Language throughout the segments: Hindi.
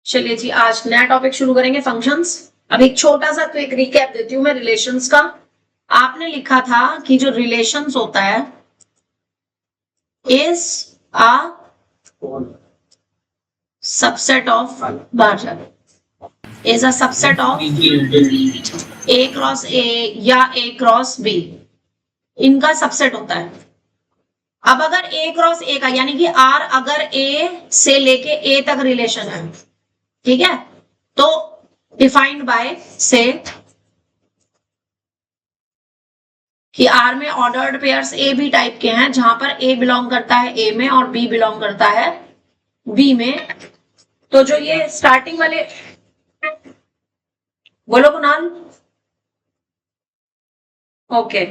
चलिए जी, आज नया टॉपिक शुरू करेंगे, फंक्शंस। अब एक छोटा सा क्विक रिकैप देती हूँ मैं रिलेशंस का। आपने लिखा था कि जो रिलेशंस होता है is a subset of is a subset of A cross ए या ए क्रॉस बी, इनका सबसेट होता है। अब अगर ए क्रॉस ए का यानी कि आर अगर ए से लेके ए तक रिलेशन है, ठीक है, तो डिफाइंड बाय से कि आर में ordered pairs A B type के हैं, जहां पर ए बिलोंग करता है ए में और बी बिलोंग करता है बी में। तो जो ये स्टार्टिंग वाले, बोलो कुणाल। ओके,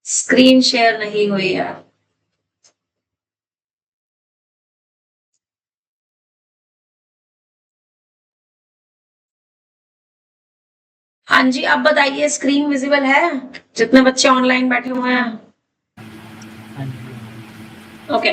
स्क्रीन शेयर नहीं हुई है। हाँ जी, अब बताइए, स्क्रीन विजिबल है जितने बच्चे ऑनलाइन बैठे हुए हैं? ओके,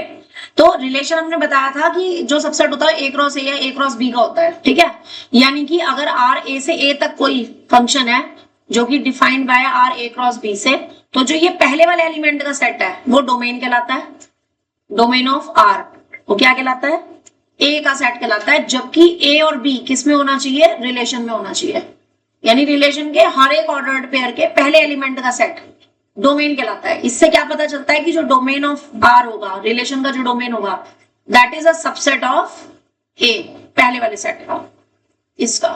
तो रिलेशन हमने बताया था कि जो सबसेट होता है ए क्रॉस ए या ए क्रॉस बी का होता है, ठीक है। यानी कि अगर आर ए से ए तक कोई फंक्शन है जो कि defined by R A cross B से, तो जो ये पहले वाले एलिमेंट का सेट है वो डोमेन कहलाता है। डोमेन ऑफ आर वो क्या कहलाता है? ए का सेट कहलाता है। जबकि ए और बी किस में होना चाहिए? रिलेशन में होना चाहिए। यानी रिलेशन के हर एक ऑर्डर्ड पेयर के पहले एलिमेंट का सेट डोमेन कहलाता है। इससे क्या पता चलता है कि जो डोमेन ऑफ आर होगा, रिलेशन का जो डोमेन होगा, that is a subset of A, पहले वाले सेट का, इसका,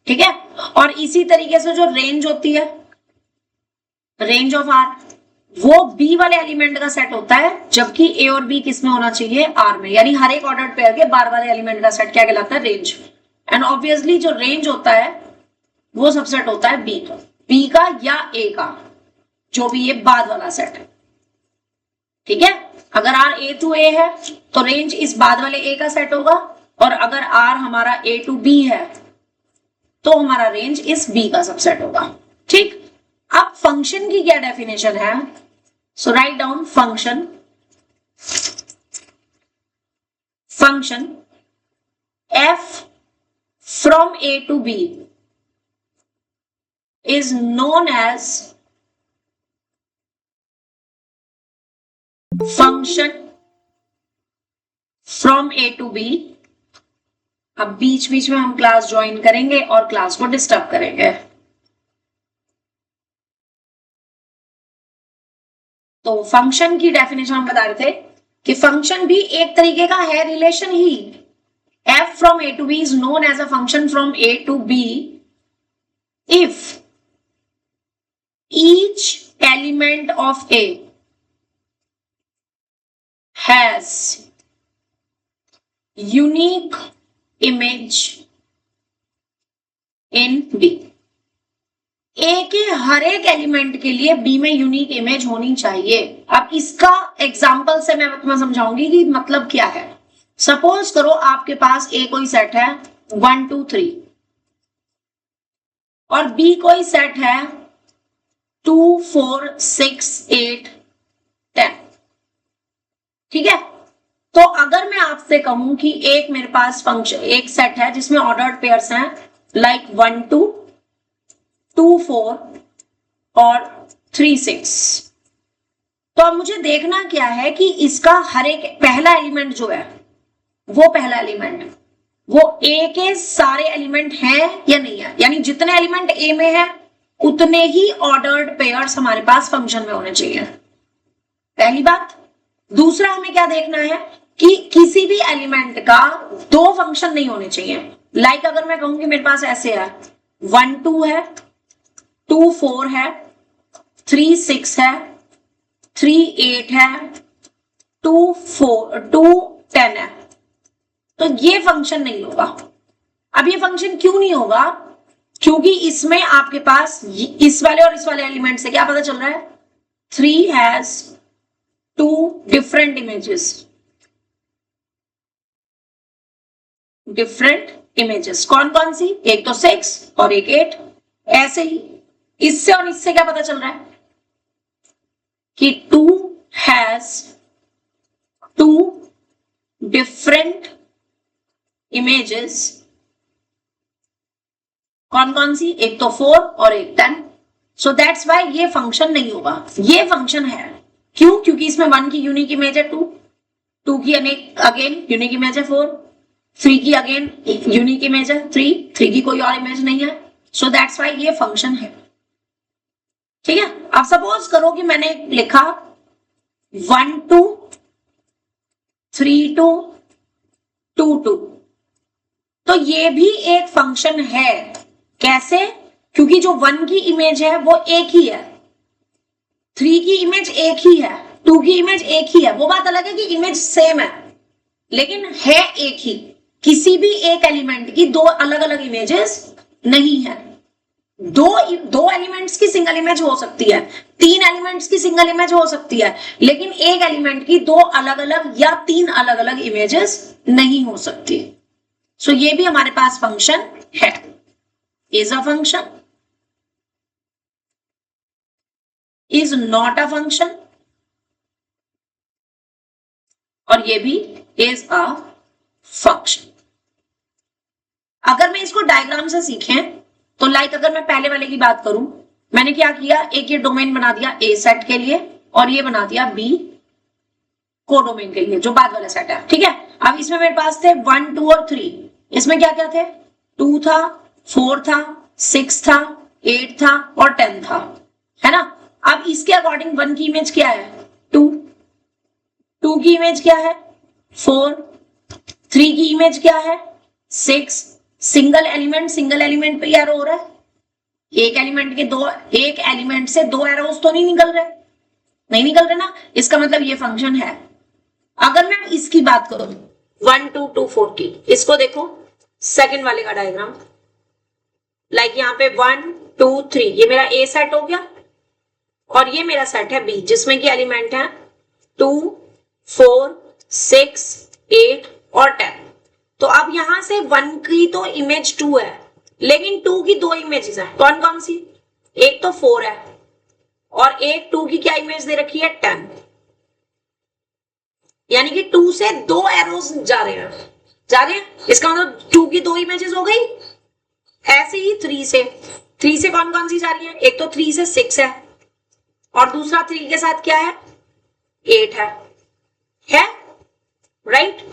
ठीक है। और इसी तरीके से जो रेंज होती है, रेंज ऑफ आर, वो बी वाले एलिमेंट का सेट होता है। जबकि ए और बी किस में होना चाहिए? आर में। यानी हर एक ऑर्डर्ड पेयर के बार वाले एलिमेंट का सेट क्या कहलाता है? रेंज। एंड ऑब्वियसली जो रेंज होता है वो सबसेट होता है बी का या ए का, जो भी ये बाद वाला सेट है, ठीक है। अगर आर ए टू ए है तो रेंज इस बाद वाले ए का सेट होगा, और अगर आर हमारा ए टू बी है तो हमारा रेंज इस बी का सबसेट होगा, ठीक। अब फंक्शन की क्या डेफिनेशन है? So write down function. Function f from A to B is known as function from A to B। अब बीच बीच में हम क्लास ज्वाइन करेंगे और क्लास को डिस्टर्ब करेंगे। तो फंक्शन की डेफिनेशन हम बता रहे थे कि फंक्शन भी एक तरीके का है relation he. F from A to B is known as a function from A to B if each element of A has unique image in B। ए के हर एक एलिमेंट के लिए बी में यूनिक इमेज होनी चाहिए। अब इसका एग्जांपल से मैं तुम्हें समझाऊंगी कि मतलब क्या है। सपोज करो आपके पास ए कोई सेट है 1 2 3 और बी कोई सेट है 2 4 6 8 10, ठीक है। तो अगर मैं आपसे कहूं कि एक मेरे पास फंक्शन, एक सेट है जिसमें ऑर्डर्ड पेयर्स हैं लाइक 1 2 2 4 और 3 6, तो अब मुझे देखना क्या है कि इसका हर एक पहला एलिमेंट जो है, वो पहला एलिमेंट वो ए के सारे एलिमेंट हैं या नहीं है। यानी जितने एलिमेंट ए में है उतने ही ऑर्डर्ड पेयर्स हमारे पास फंक्शन में होने चाहिए, पहली बात। दूसरा हमें क्या देखना है कि किसी भी एलिमेंट का दो फंक्शन नहीं होने चाहिए। लाइक अगर मैं कहूं कि मेरे पास ऐसे है 1 2 है, 2 4 है, 3 6 है, 3 8 है, 2 4 2 10 है, तो ये फंक्शन नहीं होगा। अब ये फंक्शन क्यों नहीं होगा? क्योंकि इसमें आपके पास इस वाले और इस वाले एलिमेंट से क्या पता चल रहा है? 3 has 2 different images, different images. कौन कौन सी? एक तो 6 और एक 8। ऐसे ही इससे और इससे क्या पता चल रहा है कि 2 हैज 2 डिफरेंट इमेजेस कौन कौन सी, एक तो 4 और एक 10। सो दैट्स वाई ये फंक्शन नहीं होगा, ये फंक्शन है। क्यों? क्योंकि इसमें 1 की यूनिक इमेज है 2, 2 की अगेन यूनिक इमेज है 4, 3 की अगेन यूनिक इमेज है 3, 3 की कोई और इमेज नहीं है। सो दैट्स वाई ये फंक्शन है। ठीक है, अब सपोज करो कि मैंने लिखा 1 2 3 2 2 2, तो ये भी एक फंक्शन है। कैसे? क्योंकि जो 1 की इमेज है वो एक ही है, 3 की इमेज एक ही है, 2 की इमेज एक ही है। वो बात अलग है कि इमेज सेम है, लेकिन है एक ही। किसी भी एक एलिमेंट की दो अलग अलग इमेजेस नहीं है। दो एलिमेंट्स की सिंगल इमेज हो सकती है, 3 एलिमेंट्स की सिंगल इमेज हो सकती है, लेकिन एक एलिमेंट की दो अलग अलग या 3 अलग अलग इमेजेस नहीं हो सकती। सो ये भी हमारे पास फंक्शन है, is a function, is not a function, और ये भी इज अ फंक्शन। अगर मैं इसको डायग्राम से सीखें तो लाइक अगर मैं पहले वाले की बात करूं, मैंने क्या किया, एक ये डोमेन बना दिया ए सेट के लिए और ये बना दिया बी कोडोमेन के लिए जो बाद वाला सेट है। ठीक है, अब इसमें मेरे पास थे 1 2 और 3। इसमें क्या क्या थे, 2 था, 4 था, 6 था, 8 था और 10 था, है ना। अब इसके अकॉर्डिंग 1 की इमेज क्या है, 2, 2 की इमेज क्या है, 4, 3 की इमेज क्या है, 6। सिंगल एलिमेंट पे एरो हो रहा है, एक एलिमेंट से दो एरोस तो नहीं निकल रहे, नहीं निकल रहे ना, इसका मतलब ये फंक्शन है। अगर मैं इसकी बात करूं 1 2 2 4 की, इसको देखो सेकंड वाले का डायग्राम, लाइक यहाँ पे 1 2 3 ये मेरा ए सेट हो गया और ये मेरा सेट है बी जिसमें कि एलिमेंट है 2 4 6 8 और 10। तो अब यहां से 1 की तो इमेज 2 है, लेकिन 2 की दो इमेजेस है, कौन कौन सी, एक तो 4 है और एक 2 की क्या इमेज दे रखी है 10, यानी कि 2 से दो एरोस जा रहे हैं, इसका मतलब 2 की दो इमेजेस हो गई। ऐसे ही 3 से कौन कौन सी जा रही है, एक तो 3 से 6 है और दूसरा 3 के साथ क्या है 8 है राइट।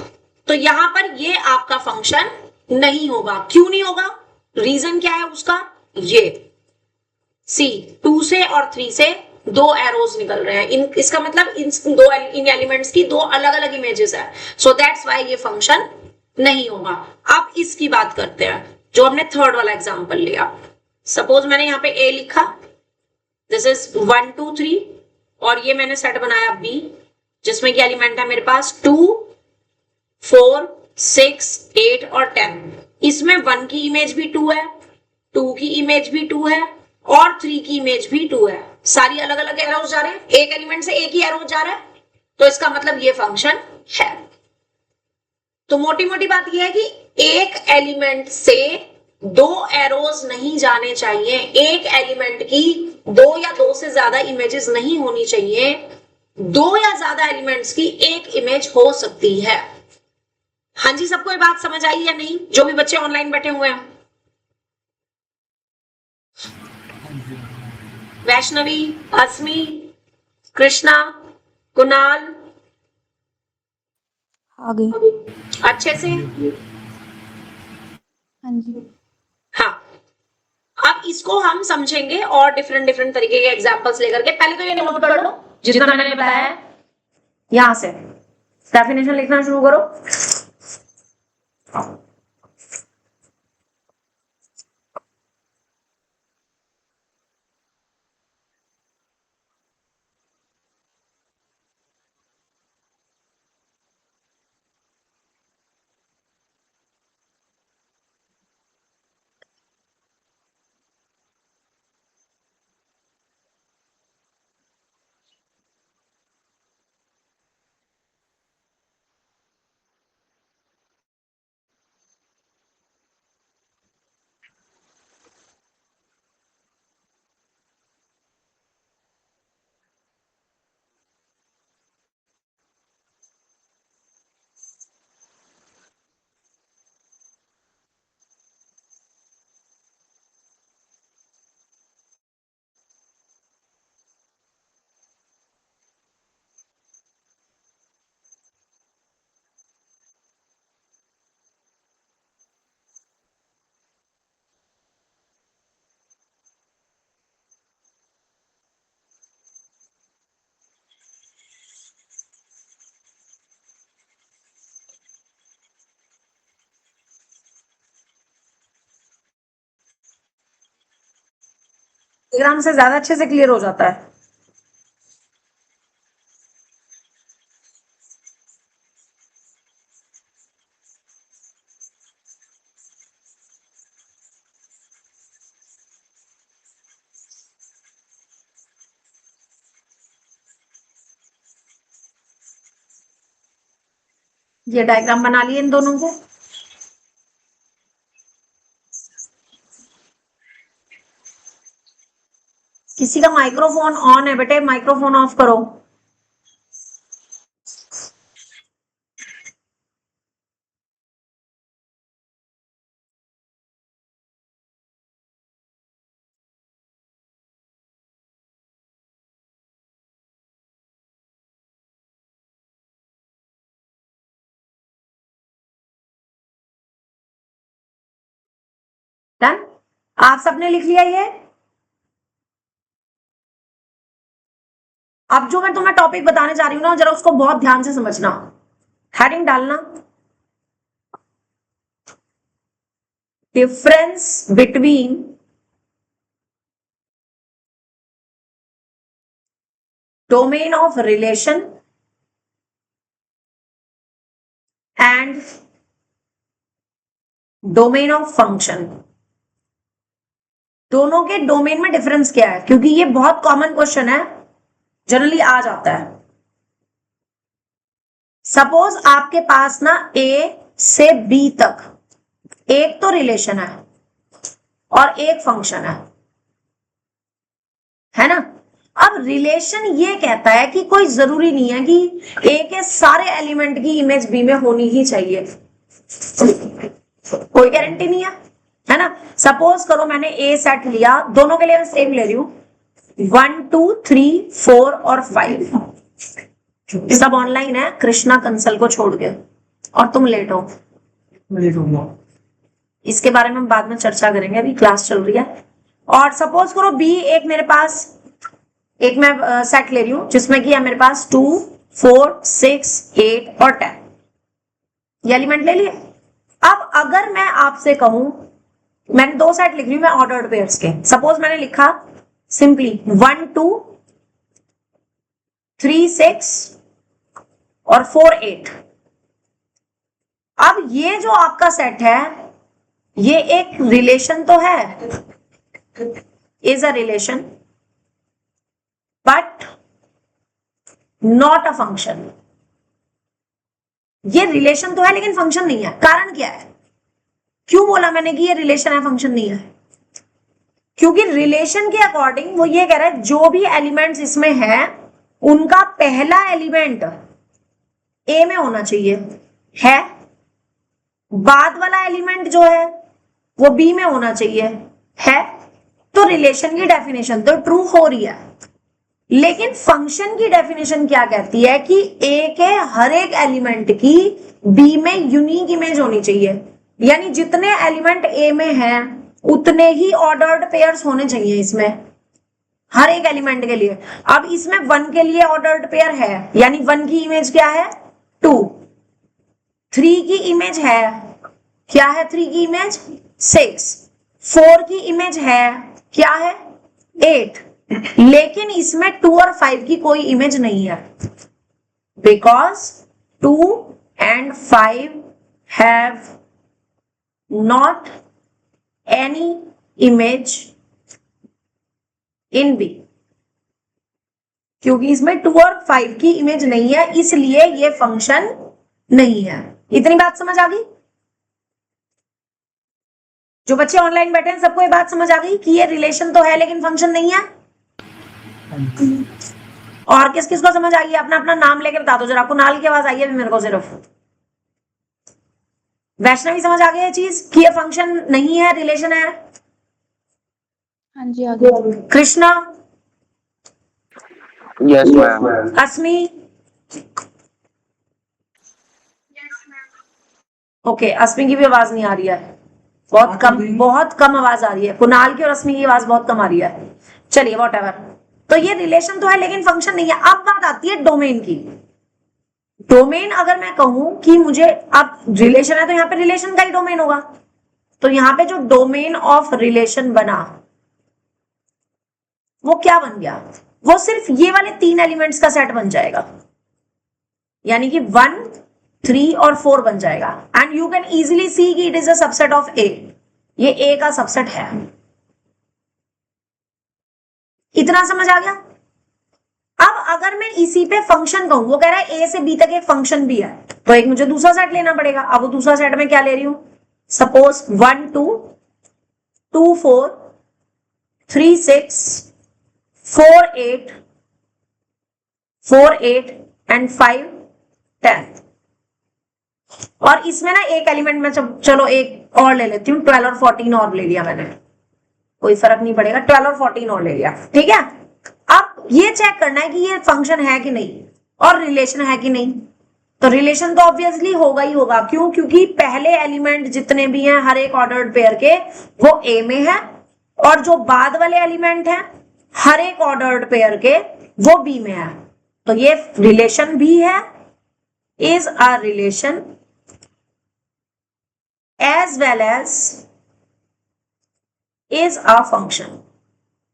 तो यहां पर ये आपका फंक्शन नहीं होगा। क्यों नहीं होगा, रीजन क्या है उसका, ये सी 2 से और 3 से दो एरोज निकल रहे हैं, इसका मतलब इन एलिमेंट्स की दो अलग अलग इमेजेस है। सो दैट्स वाई ये फंक्शन नहीं होगा। अब इसकी बात करते हैं जो हमने थर्ड वाला एग्जांपल लिया। सपोज मैंने यहाँ पे ए लिखा, दिस इज 1 2 3 और ये मैंने सेट बनाया बी जिसमें कि एलिमेंट है मेरे पास 2 4 6 8 और 10। इसमें 1 की इमेज भी 2 है, 2 की इमेज भी 2 है और 3 की इमेज भी 2 है। सारी अलग अलग एरोज जा रहे हैं, एक एलिमेंट से एक ही एरो जा रहा है, तो इसका मतलब ये फंक्शन है। तो मोटी मोटी बात यह है कि एक एलिमेंट से दो एरोज नहीं जाने चाहिए, एक एलिमेंट की दो या दो से ज्यादा इमेजेस नहीं होनी चाहिए, दो या ज्यादा एलिमेंट्स की एक इमेज हो सकती है। हाँ जी, सबको ये बात समझ आई या नहीं, जो भी बच्चे ऑनलाइन बैठे हुए हैं। वैष्णवी, अस्मी, कृष्णा, कुणाल, आगे। अच्छे से। हाँ जी। हाँ, अब इसको हम समझेंगे और डिफरेंट डिफरेंट तरीके के एग्जांपल्स लेकर के। पहले तो ये नोट कर लो जितना मैंने बताया है, यहां से डेफिनेशन लिखना शुरू करो। डायग्राम से ज्यादा अच्छे से क्लियर हो जाता है। ये डायग्राम बना लिए इन दोनों को। किसी का माइक्रोफोन ऑन है बेटे, माइक्रोफोन ऑफ करो। डन, आप सबने लिख लिया ये। अब जो मैं तुम्हें टॉपिक बताने जा रही हूं ना, जरा उसको बहुत ध्यान से समझना। हेडिंग डालना, difference between domain of relation and domain of function. दोनों के डोमेन में डिफरेंस क्या है, क्योंकि ये बहुत कॉमन क्वेश्चन है, जनरली आ जाता है। सपोज आपके पास ना ए से बी तक एक तो रिलेशन है और एक फंक्शन है ना। अब रिलेशन ये कहता है कि कोई जरूरी नहीं है कि ए के सारे एलिमेंट की इमेज बी में होनी ही चाहिए, कोई गारंटी नहीं है ना। सपोज करो मैंने ए सेट लिया, दोनों के लिए मैं सेम ले रही हूं, 1 2 3 4 और 5। सब ऑनलाइन है कृष्णा कंसल को छोड़ के, और तुम लेट हो। इसके बारे में बाद में चर्चा करेंगे, अभी क्लास चल रही है। और सपोज करो बी एक मेरे पास, एक मैं सेट ले रही हूं जिसमें कि है मेरे पास 2 4 6 8 और 10, ये एलिमेंट ले लिए। अब अगर मैं आपसे कहूं, मैंने दो सेट लिख रही हूं मैं ऑर्डर्ड पेयर्स के। सपोज मैंने लिखा सिंपली 1 2 3 6 और 4 8। अब ये जो आपका सेट है ये एक रिलेशन तो है, is a relation but not a function. ये रिलेशन तो है लेकिन फंक्शन नहीं है। कारण क्या है, क्यों बोला मैंने कि ये रिलेशन है फंक्शन नहीं है? क्योंकि रिलेशन के अकॉर्डिंग वो ये कह रहा है जो भी एलिमेंट्स इसमें है उनका पहला एलिमेंट ए में होना चाहिए, है बाद वाला एलिमेंट जो है वो बी में होना चाहिए, है। तो रिलेशन की डेफिनेशन तो ट्रू हो रही है, लेकिन फंक्शन की डेफिनेशन क्या कहती है कि ए के हर एक एलिमेंट की बी में यूनिक इमेज होनी चाहिए। यानी जितने एलिमेंट ए में हैं उतने ही ऑर्डर्ड पेयर्स होने चाहिए इसमें, हर एक एलिमेंट के लिए। अब इसमें 1 के लिए ऑर्डर्ड पेयर है, यानी 1 की इमेज क्या है 2, 3 की इमेज है क्या है 3 की इमेज 6, 4 की इमेज है क्या है 8, लेकिन इसमें 2 और 5 की कोई इमेज नहीं है, because 2 and 5 have not any image in B। क्योंकि इसमें 2 और 5 की इमेज नहीं है इसलिए ये फंक्शन नहीं है। इतनी बात समझ आ गई? जो बच्चे ऑनलाइन बैठे हैं सबको ये बात समझ आ गई कि ये रिलेशन तो है लेकिन फंक्शन नहीं है? और किस किस को समझ आ गई? अपना अपना नाम लेके बता दो जरा। कुणाल की आवाज आई है मेरे को सिर्फ। वैष्णवी समझ आ गई ये चीज कि ये फंक्शन नहीं है रिलेशन है? हाँ जी आ गया। Krishna, yes ma'am. Asmi, okay Asmi की भी आवाज नहीं आ रही है, बहुत कम आवाज आ रही है। कुणाल की और अस्मी की आवाज बहुत कम आ रही है। चलिए व्हाटएवर। तो ये रिलेशन तो है लेकिन फंक्शन नहीं है। अब बात आती है डोमेन की। डोमेन अगर मैं कहूं कि मुझे, अब रिलेशन है तो यहाँ पे रिलेशन का ही डोमेन होगा, तो यहाँ पे जो डोमेन ऑफ रिलेशन बना वो क्या बन गया, वो सिर्फ ये वाले 3 एलिमेंट्स का सेट बन जाएगा, यानी कि 1, 3 और 4 बन जाएगा। And you can easily see कि it is a subset of A, ये ए का सबसेट है। इतना समझ आ गया। अब अगर मैं इसी पे फंक्शन कहूं, वो कह रहा है ए से बी तक एक फंक्शन भी है, तो एक मुझे दूसरा सेट लेना पड़ेगा। अब वो दूसरा सेट में क्या ले रही हूं, सपोज 1 2 2 4 3 6 4 8 4 8 एंड 5 10। और इसमें ना एक एलिमेंट में चलो एक और ले लेती हूँ, 12 और 14 और ले लिया मैंने, कोई फर्क नहीं पड़ेगा, 12 और 14 और ले लिया, ठीक है। अब ये चेक करना है कि ये फंक्शन है कि नहीं और रिलेशन है कि नहीं। तो रिलेशन तो ऑब्वियसली होगा ही होगा, क्यों, क्योंकि पहले एलिमेंट जितने भी हैं हर एक ऑर्डर्ड पेयर के वो ए में है, और जो बाद वाले एलिमेंट हैं हर एक ऑर्डर्ड पेयर के वो बी में है। तो ये रिलेशन भी है, is a relation as well as is a function।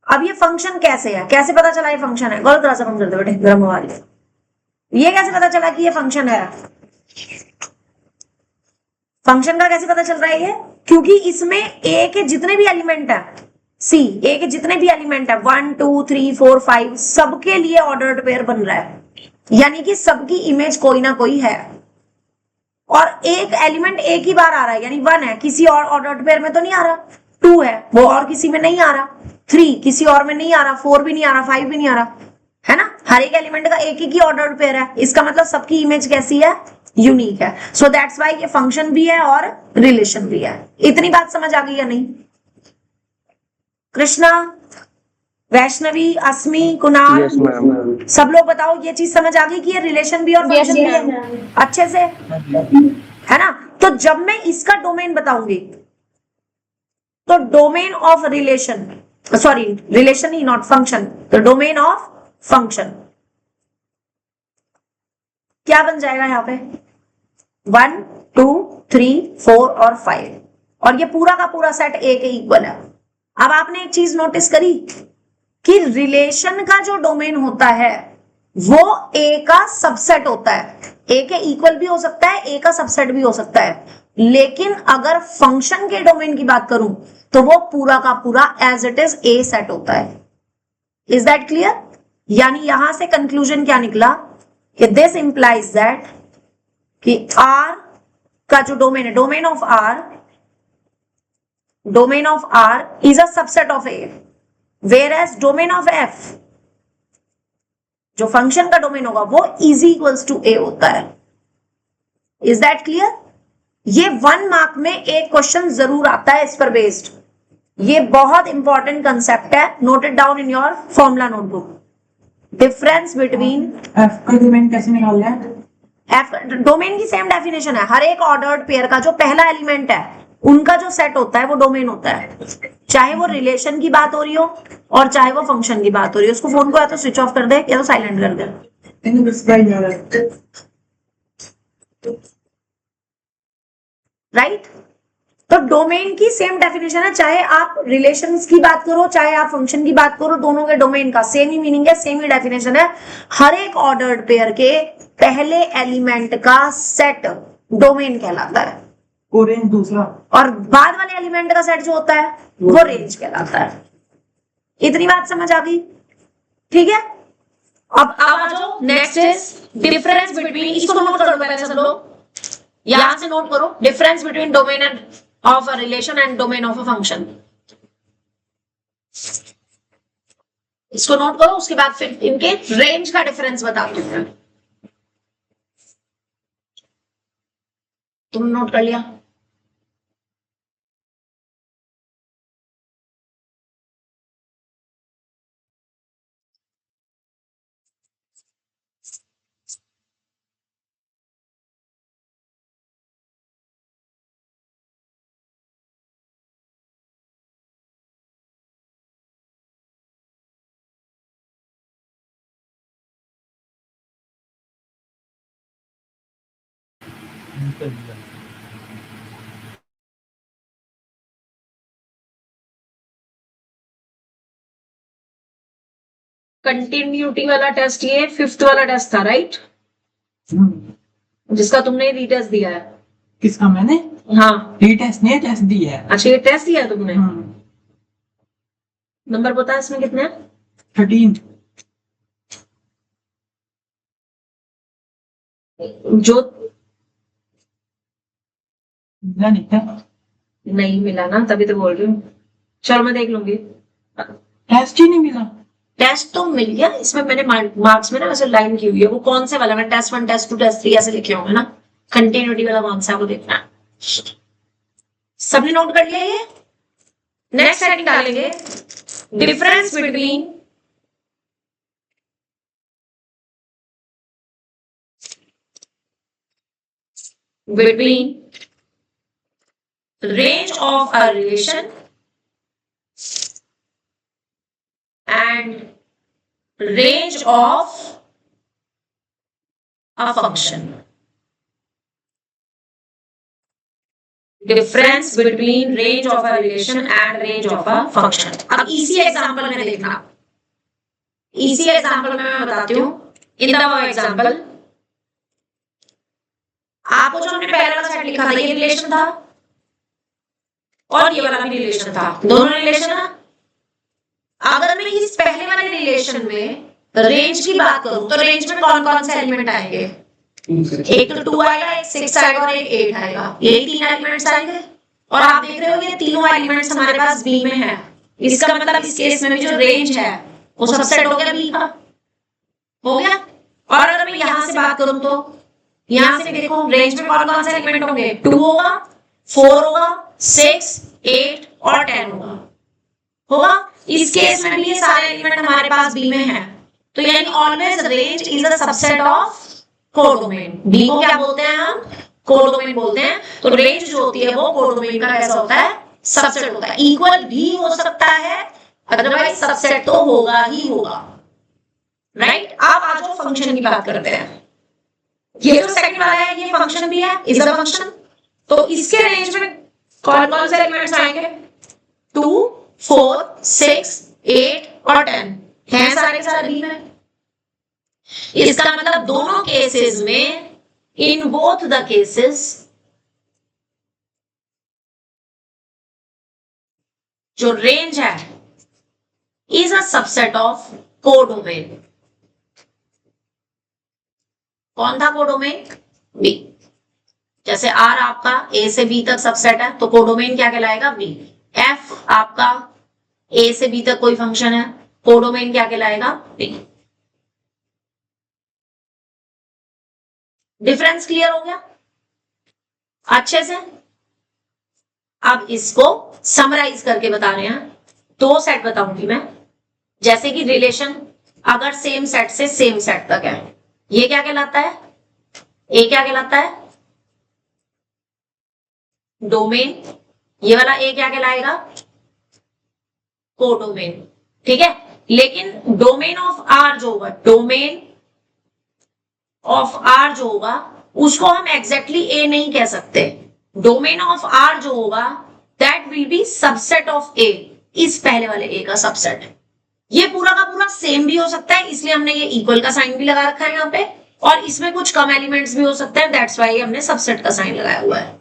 अब ये फंक्शन कैसे है, कैसे पता चला ये फंक्शन है, गलत तरह से बंद कर दो बेटे, गर्म हवा रही है। ये कैसे पता चला कि ये फंक्शन है, फंक्शन का कैसे पता चल रहा है ये, क्योंकि इसमें ए के जितने भी एलिमेंट है, सी ए के जितने भी एलिमेंट है 1 2 3 4 5 सबके लिए ऑर्डर्ड पेयर बन रहा है, यानी कि सबकी इमेज कोई ना कोई है। और एक एलिमेंट एक ही बार आ रहा है, यानी 1 है, किसी और ऑर्डर्ड पेयर में तो नहीं आ रहा, 2 है वो और किसी में नहीं आ रहा, 3 किसी और में नहीं आ रहा, 4 भी नहीं आ रहा, 5 भी नहीं आ रहा, है ना। हर एक एलिमेंट का एक ही ऑर्डर्ड पेयर है, इसका मतलब सबकी इमेज कैसी है, यूनिक है। सो दैट्स वाई ये फंक्शन भी है और रिलेशन भी है। इतनी बात समझ आ गई या नहीं। कृष्णा, वैष्णवी, अस्मी, कुणाल, सब लोग बताओ ये चीज समझ आ गई कि ये रिलेशन भी और फंक्शन भी है अच्छे से, है ना। तो जब मैं इसका डोमेन बताऊंगी तो domain of relation, sorry relation he not function, तो डोमेन ऑफ फंक्शन क्या बन जाएगा यहाँ पे, 1 2 3 4 और 5, और ये पूरा का पूरा सेट ए के इक्वल है। अब आपने एक चीज नोटिस करी कि रिलेशन का जो डोमेन होता है वो ए का सबसेट होता है, ए के इक्वल भी हो सकता है, ए का सबसेट भी हो सकता है, लेकिन अगर फंक्शन के डोमेन की बात करूं तो वो पूरा का पूरा as it is a set होता है। Is that clear. यानी यहां से कंक्लूजन क्या निकला कि दिस इंप्लाइज दैट कि आर का जो डोमेन है, domain of R is a subset of A, whereas domain of F जो फंक्शन का डोमेन होगा वो इज इक्वल्स टू ए होता है। Is that clear. ये 1 मार्क में एक क्वेश्चन जरूर आता है इस पर बेस्ड, ये बहुत इंपॉर्टेंट कंसेप्ट है, note it down in your formula notebook. Difference between F का डोमेन कैसे निकालना है, एफ डोमेन की सेम डेफिनेशन है, हर एक ऑर्डर्ड पेयर का जो पहला एलिमेंट है उनका जो सेट होता है वो डोमेन होता है, चाहे वो रिलेशन की बात हो रही हो और चाहे वो फंक्शन की बात हो रही हो। उसको फोन को या तो स्विच ऑफ कर दे या तो साइलेंट कर दे, राइट। तो डोमेन की सेम डेफिनेशन है, चाहे आप रिलेशंस की बात करो चाहे आप फंक्शन की बात करो, दोनों के डोमेन का सेम ही मीनिंग है, सेम ही डेफिनेशन है। हर एक ऑर्डर्ड पेयर के पहले एलिमेंट का सेट डोमेन कहलाता है, रेंज दूसरा, और बाद वाले एलिमेंट का सेट जो होता है वो रेंज कहलाता है। इतनी बात समझ आ गई, ठीक है। अब आ जाओ, नेक्स्ट इज डिफरेंस बिटवीन, इसको नोट कर लो पहले सब लोग, यहां से नोट करो, difference between domain end of a relation and domain of a function. इसको नोट करो, उसके बाद फिर इनके रेंज का डिफरेंस बताती हूं। तुम नोट कर लिया। कंटिन्यूटी वाला टेस्ट ये 5th वाला टेस्ट था, राइट? जिसका तुमने रीटेस्ट दिया है। किसका? मैंने? हाँ, रीटेस्ट नहीं, टेस्ट दिया है। अच्छा, ये टेस्ट दिया है तुमने। नंबर पता है इसमें कितने हैं? 13। जो मिला नहीं था। नहीं मिला ना, तभी तो बोल रही हूँ। चलो मैं देख लूंगी। टेस्ट ही नहीं मिला। टेस्ट तो मिल गया, इसमें मैंने मार्क्स में ना वैसे लाइन की हुई है। वो कौन से वाला? मैं टेस्ट 1, टेस्ट 2, टेस्ट 3 ऐसे लिखे होंगे ना। कंटिन्यूटी वाला कौन सा है वो देखना है। सबने नोट कर लिया ये? नेक्स्ट हेडिंग डालेंगे, difference between range of a relation and range of a function. Difference between range of a relation and range of a function. अब इसी एग्जांपल में देखना, इसी एग्जांपल में मैं बताती हूँ। इन द एग्जांपल आपको जो हमने पहले वाला सेट लिखा था, ये रिलेशन था और ये वाला भी रिलेशन था, दोनों रिलेशन है। अगर मैं इस पहले वाले रिलेशन में रेंज की बात करूं तो रेंज में कौन कौन से एलिमेंट आएंगे? एक तो 2 आएगा, एक 6 आएगा और एक 8 आएगा। यही 3 एलिमेंट्स आएंगे। और आप देख रहे हो ये तीनों एलिमेंट्स हमारे पास बी में है। इसका मतलब इस केस में भी जो रेंज है वो सबसेट हो गया बी का, हो गया। और अगर मैं यहां से बात करूं तो यहां से देखो रेंज में कौन कौन से एलिमेंट होंगे? 2 होगा, 4 होगा, 6, 8 और 10 होगा। इस केस में भी ये सारे एलिमेंट हमारे पास बी में है। तो यानी always range is a subset of codomain. B को क्या बोलते हैं हम? कोडोमेन बोलते हैं। तो रेंज जो होती है वो कोडोमेन का कैसा होता है? सबसेट होता है। इक्वल भी हो सकता है, अदरवाइज सबसेट तो होगा ही होगा, राइट? अब आज जो फंक्शन की बात करते हैं, ये जो सेकंड वाला है ये फंक्शन भी है, इज अ फंक्शन। तो इसके रेंज में कौन कौन से एलिमेंट्स आएंगे? 2, 4, 6, 8 और 10 हैं सारे सारे बी में। इसका मतलब दोनों केसेस में, इन बोथ द केसेस, जो रेंज है is a subset of codomain. कौन था कोडोमेन? बी। जैसे आर आपका ए से बी तक सबसेट है तो कोडोमेन क्या कहलाएगा? बी। एफ आपका ए से बी तक कोई फंक्शन है, कोडोमेन क्या कहलाएगा? बी। डिफरेंस क्लियर हो गया अच्छे से? अब इसको समराइज करके बता रहे हैं। 2 सेट बताऊंगी मैं, जैसे कि रिलेशन अगर सेम सेट से सेम सेट तक है, ये क्या कहलाता है? ए क्या कहलाता है? डोमेन। ये वाला ए क्या कहलाएगा? कोडोमेन। ठीक है। लेकिन डोमेन ऑफ आर जो होगा, डोमेन ऑफ आर जो होगा उसको हम एग्जैक्टली ए नहीं कह सकते। डोमेन ऑफ आर जो होगा that will be subset of A, इस पहले वाले ए का सबसेट। ये पूरा का पूरा सेम भी हो सकता है, इसलिए हमने ये इक्वल का साइन भी लगा रखा है यहाँ पे, और इसमें कुछ कम एलिमेंट्स भी हो सकते हैं, दैट्स व्हाई हमने सबसेट का साइन लगाया हुआ है।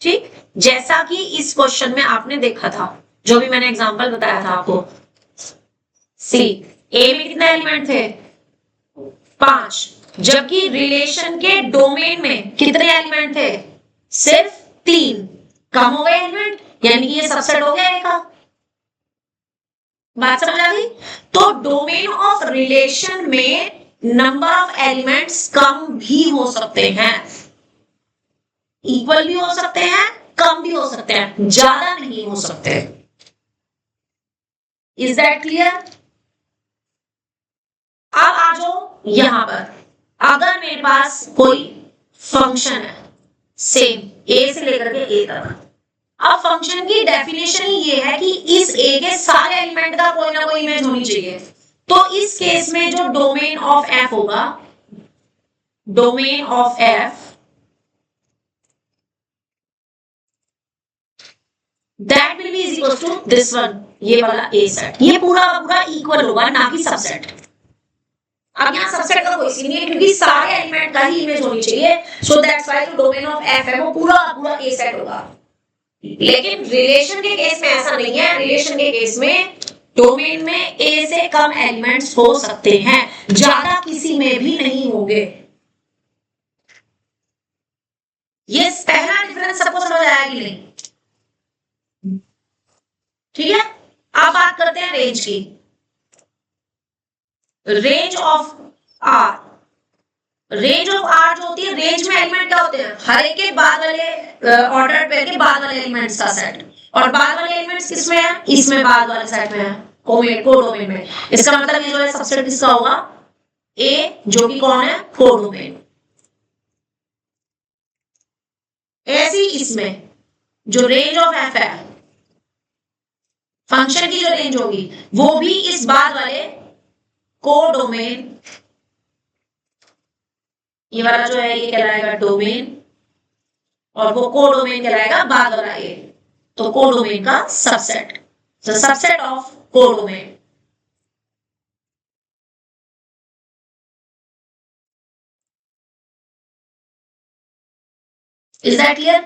ठीक, जैसा कि इस क्वेश्चन में आपने देखा था, जो भी मैंने एग्जांपल बताया था आपको। सी ए में कितने एलिमेंट थे? 5, जबकि रिलेशन के डोमेन में कितने एलिमेंट थे? सिर्फ 3। कम हो गए एलिमेंट, यानी कि ये सबसेट हो गया ए का। बात समझ आ गई? तो डोमेन ऑफ रिलेशन में नंबर ऑफ एलिमेंट्स कम भी हो सकते हैं, इक्वल भी हो सकते हैं, कम भी हो सकते हैं, ज्यादा नहीं हो सकते। Is that clear? अब आ जाओ यहां पर, अगर मेरे पास कोई फंक्शन है सेम ए से लेकर के ए तक, अब फंक्शन की डेफिनेशन ही ये है कि इस ए के सारे एलिमेंट का कोई ना कोई इमेज होनी चाहिए। तो इस केस में जो डोमेन ऑफ एफ होगा, domain of F that will be is equals to this one, ये वाला ए सेट, ये पूरा पूरा इक्वल होगा, ना कि सबसेट। अब यहाँ सबसेट का कोई सीन नहीं है क्योंकि सारे एलिमेंट का ही इमेज होनी चाहिए, सो दैट्स व्हाई जो डोमेन ऑफ एफ है वो पूरा पूरा ए सेट होगा। लेकिन रिलेशन के केस में ऐसा नहीं है, रिलेशन के केस में डोमेन में ए से कम एलिमेंट्स हो सकते हैं, ज्यादा किसी में भी नहीं होंगे। ये पहला डिफरेंस सबको समझ आया कि नहीं? ठीक है, अब बात करते हैं रेंज की। Range of R, range of R जो होती है, रेंज में एलिमेंट क्या होते हैं? हर एक के बाद वाले ऑर्डर पेयर के बाद वाले एलिमेंट्स का सेट, और बाद वाले एलिमेंट्स किसमें है? इसमें बाद वाले सेट में है, कोडोमेन में। इसका मतलब ये जो है सबसेट किसका होगा? ए, जो कि कौन है? कोडोमेन। ऐसी इसमें जो रेंज ऑफ एफ है, फंक्शन की जो रेंज होगी वो भी इस बाद वाले कोडोमेन, ये वाला जो है ये कहलाएगा डोमेन, और वो कोडोमेन कहलाएगा बाद वाला ए। तो कोडोमेन का subset, the subset of codomain. Is that clear?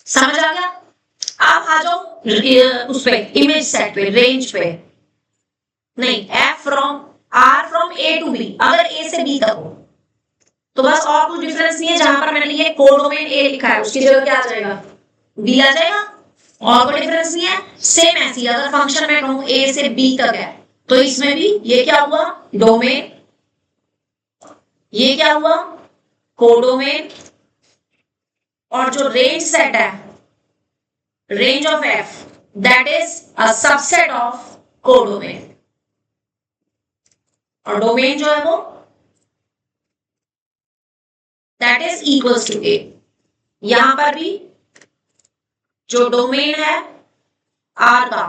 समझ आ गया? आप आ जाओ उस पे, इमेज सेट पे, रेंज पे। नहीं, f from R from A to B, अगर ए से बी तक हो तो बस और कुछ डिफरेंस नहीं है। जहां पर मैंने ये कोडोमेन ए लिखा है उसकी जगह क्या आ जाएगा? बी आ जाएगा, और कोई डिफरेंस नहीं है। सेम ऐसी अगर फंक्शन में कहूं ए से बी तक है तो इसमें भी ये क्या हुआ? डोमेन। ये क्या हुआ? कोडोमेन। और जो रेंज सेट है, range of F, that is a subset of codomain. और डोमेन जो है वो दैट इज इक्वल्स टू ए। यहां पर भी जो डोमेन है आर का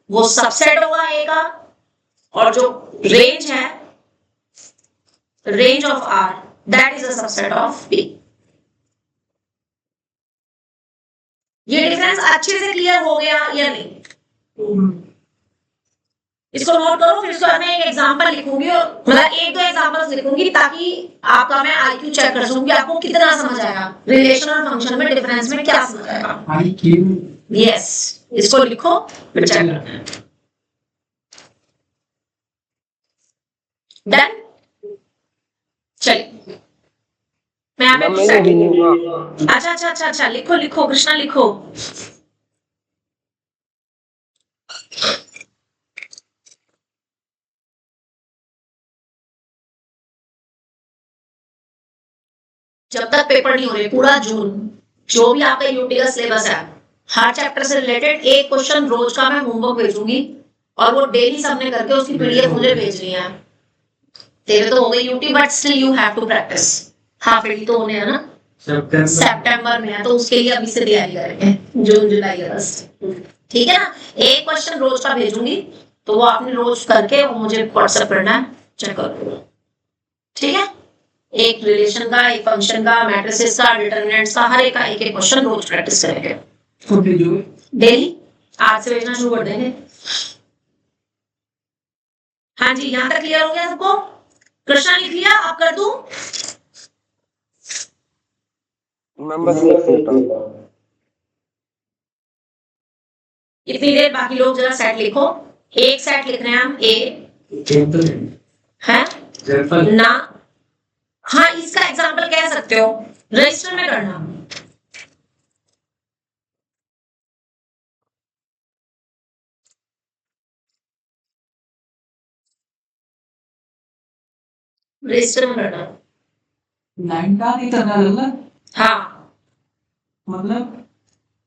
वो सबसेट होगा ए का, और जो रेंज है, range of R, that is a subset of B. ये डिफरेंस अच्छे से क्लियर हो गया या नहीं? इसको नोट करो, फिर इसको मैं एक एग्जांपल लिखूंगी, और मतलब एक दो एग्जांपल्स लिखूंगी ताकि आपका मैं आईक्यू चेक कर सकूं कि आपको कितना समझ आएगा, रिलेशन और फंक्शन में डिफरेंस में क्या समझ आएगा। आईक्यू, यस, इसको लिखो फिर चेक करते हैं। डन? चलिए मैं यहाँ पे सेट, अच्छा अच्छा अच्छा अच्छा, लिखो लिखो कृष्णा लिखो। जब तक पेपर नहीं हो रहे, पूरा जून जो भी आपका यूटी का सिलेबस है, हर चैप्टर से रिलेटेड एक क्वेश्चन रोज का मैं होमवर्क भेजूंगी, और वो डेली सबने करके उसकी पीडीएफ मुझे भेजनी है। तेरे तो हो गई UT, but still you have to practice. Half yearly तो होने है ना, सितंबर में है, तो उसके लिए अभी से तैयारी करेंगे, जून जुलाई अगस्त। ठीक है ना? एक क्वेश्चन रोज का भेजूंगी, तो वो आपने रोज करके वो मुझे व्हाट्सएप करना है, चेक करो। ठीक है? एक रिलेशन का, एक फंक्शन का, मैट्रिसेस का, डिटरमिनेंट्स का, हर एक का एक एक क्वेश्चन रोज प्रैक्टिस करेंगे डेली। आज से भेजना शुरू कर देंगे। हाँ जी, यहां तक क्लियर हो गया सबको? कृष्णा लिख लिया? आप कर दूं? इतनी देर बाकी लोग जरा सेट लिखो। एक सेट लिख रहे हैं हम, ए है ना? हाँ, इसका एग्जांपल कह सकते हो, रजिस्टर में करना। रजिस्टर में करना। लाइन डाल ही करना लगा, हाँ, मतलब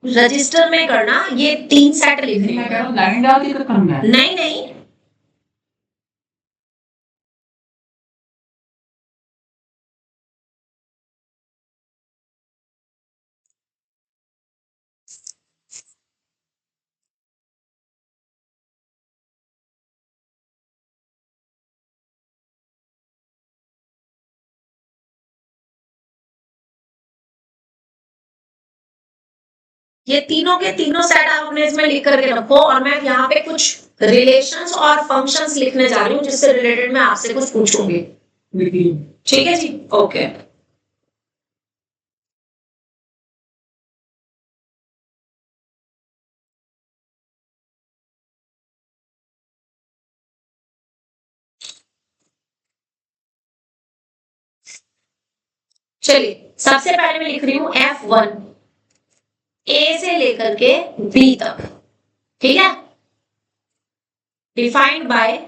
रजिस्टर में करना, ये 3 सेट लिखने मैं कह हैं। रहा हूँ लाइन डाल ही करना है। नहीं नहीं, ये तीनों के तीनों सेट आप अपने इसमें लिख करके रखो और मैं यहाँ पे कुछ रिलेशंस और फंक्शंस लिखने जा रही हूँ जिससे रिलेटेड मैं आपसे कुछ पूछूंगी। देखिए ठीक है जी, ओके। चलिए सबसे पहले मैं लिख रही हूँ F1 ए से लेकर के बी तक, ठीक है, डिफाइंड बाय,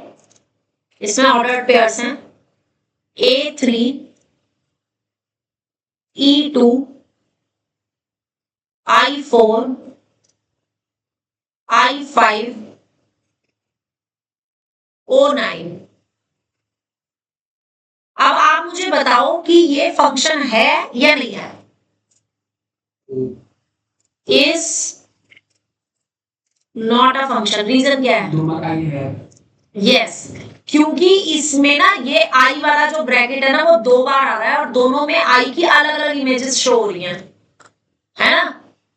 इसमें ऑर्डर्ड पेयर्स हैं A3 E2 I4 I5 O9। अब आप मुझे बताओ कि ये फंक्शन है या नहीं है। Is not a function, reason क्या है? दोनों का ही है। यस, क्योंकि इसमें ना ये आई वाला जो ब्रैकेट है ना वो 2 बार आ रहा है और दोनों में आई की अलग अलग इमेजेस शो हो रही हैं, है ना।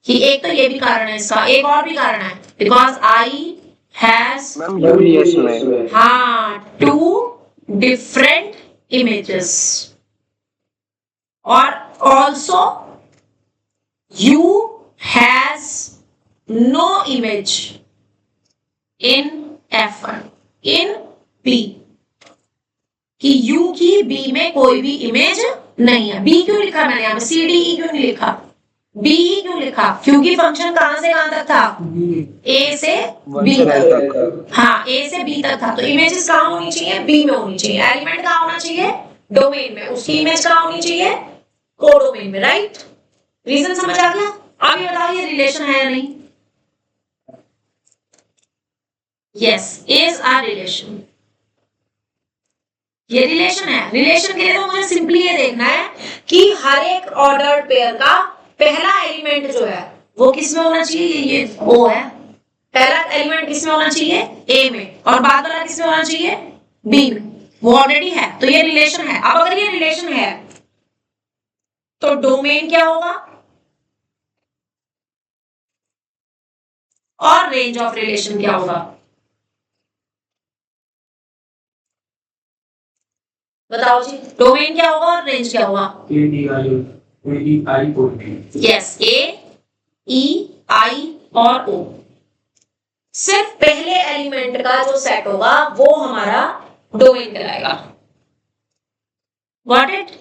कि एक तो ये भी कारण है इसका, एक और भी कारण है, बिकॉज आई हैज यूनियस में हाँ 2 different images or also U has no image in F1 in B, कि U की B में कोई भी इमेज नहीं है। B क्यों लिखा मैंने यहाँ पे, C D E क्यों नहीं लिखा, B ही क्यों लिखा? क्योंकि फंक्शन कहां से कहां तक था, A से B तक। हाँ A से B तक था, तो इमेजेस कहां होनी चाहिए, B में होनी चाहिए। एलिमेंट कहां होना चाहिए, डोमेन में। उसकी इमेज कहां होनी चाहिए, कोडोमेन में, राइट। रीजन समझ आ गया। अब ये बताओ ये रिलेशन है या नहीं। यस, इज अ रिलेशन, ये रिलेशन है। रिलेशन के लिए तो मुझे सिंपली ये देखना है कि हर एक ऑर्डर्ड पेयर का पहला एलिमेंट जो है वो किसमें होना चाहिए, ये O है। पहला एलिमेंट किसमें होना चाहिए, A में, और बाद वाला किसमें होना चाहिए, B में। वो ऑलरेडी है, तो ये रिलेशन है। अब अगर ये रिलेशन है तो डोमेन क्या होगा और रेंज ऑफ रिलेशन क्या होगा, बताओ जी। डोमेन क्या होगा और रेंज क्या होगा। यस, A E I और O। सिर्फ पहले एलिमेंट का जो सेट होगा वो हमारा डोमेन कहलाएगा, गॉट इट।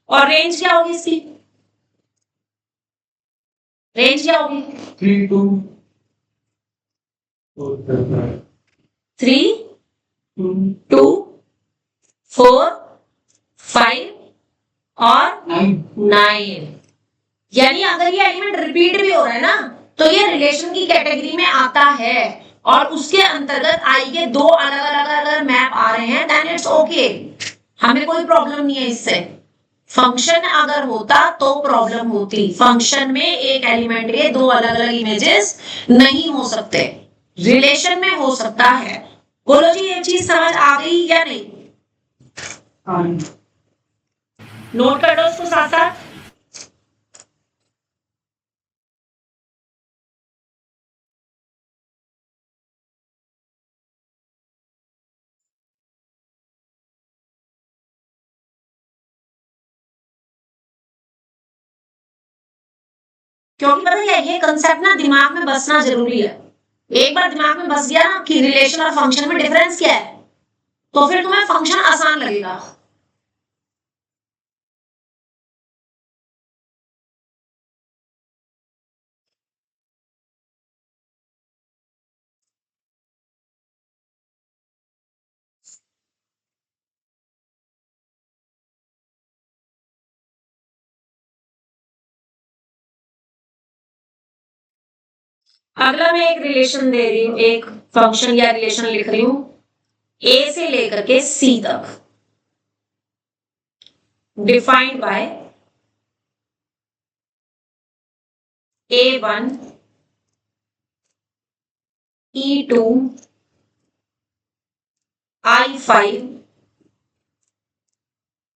और रेंज क्या होगी इसकी, रेंज क्या होगी, 3 2 3 2 4 5 और 9। यानी अगर ये एलिमेंट रिपीट भी हो रहा है ना तो ये रिलेशन की कैटेगरी में आता है, और उसके अंतर्गत आई के 2 अलग अलग अगर मैप आ रहे हैं देन इट्स ओके, हमें कोई प्रॉब्लम नहीं है इससे। फंक्शन अगर होता तो प्रॉब्लम होती, फंक्शन में एक एलिमेंट के 2 अलग अलग इमेजेस नहीं हो सकते, रिलेशन में हो सकता है। बोलो जी ये चीज समझ आ गई या नहीं, नोट कर लो उसको साथ साथ। क्योंकि पता है ये कंसेप्ट ना दिमाग में बसना जरूरी है। एक बार दिमाग में बस गया ना कि रिलेशन और फंक्शन में डिफरेंस क्या है, तो फिर तुम्हें फंक्शन आसान लगेगा। अगला मैं एक रिलेशन दे रही हूं, एक फंक्शन या रिलेशन लिख रही हूं ए से लेकर के सी तक, defined by A1 E2 I5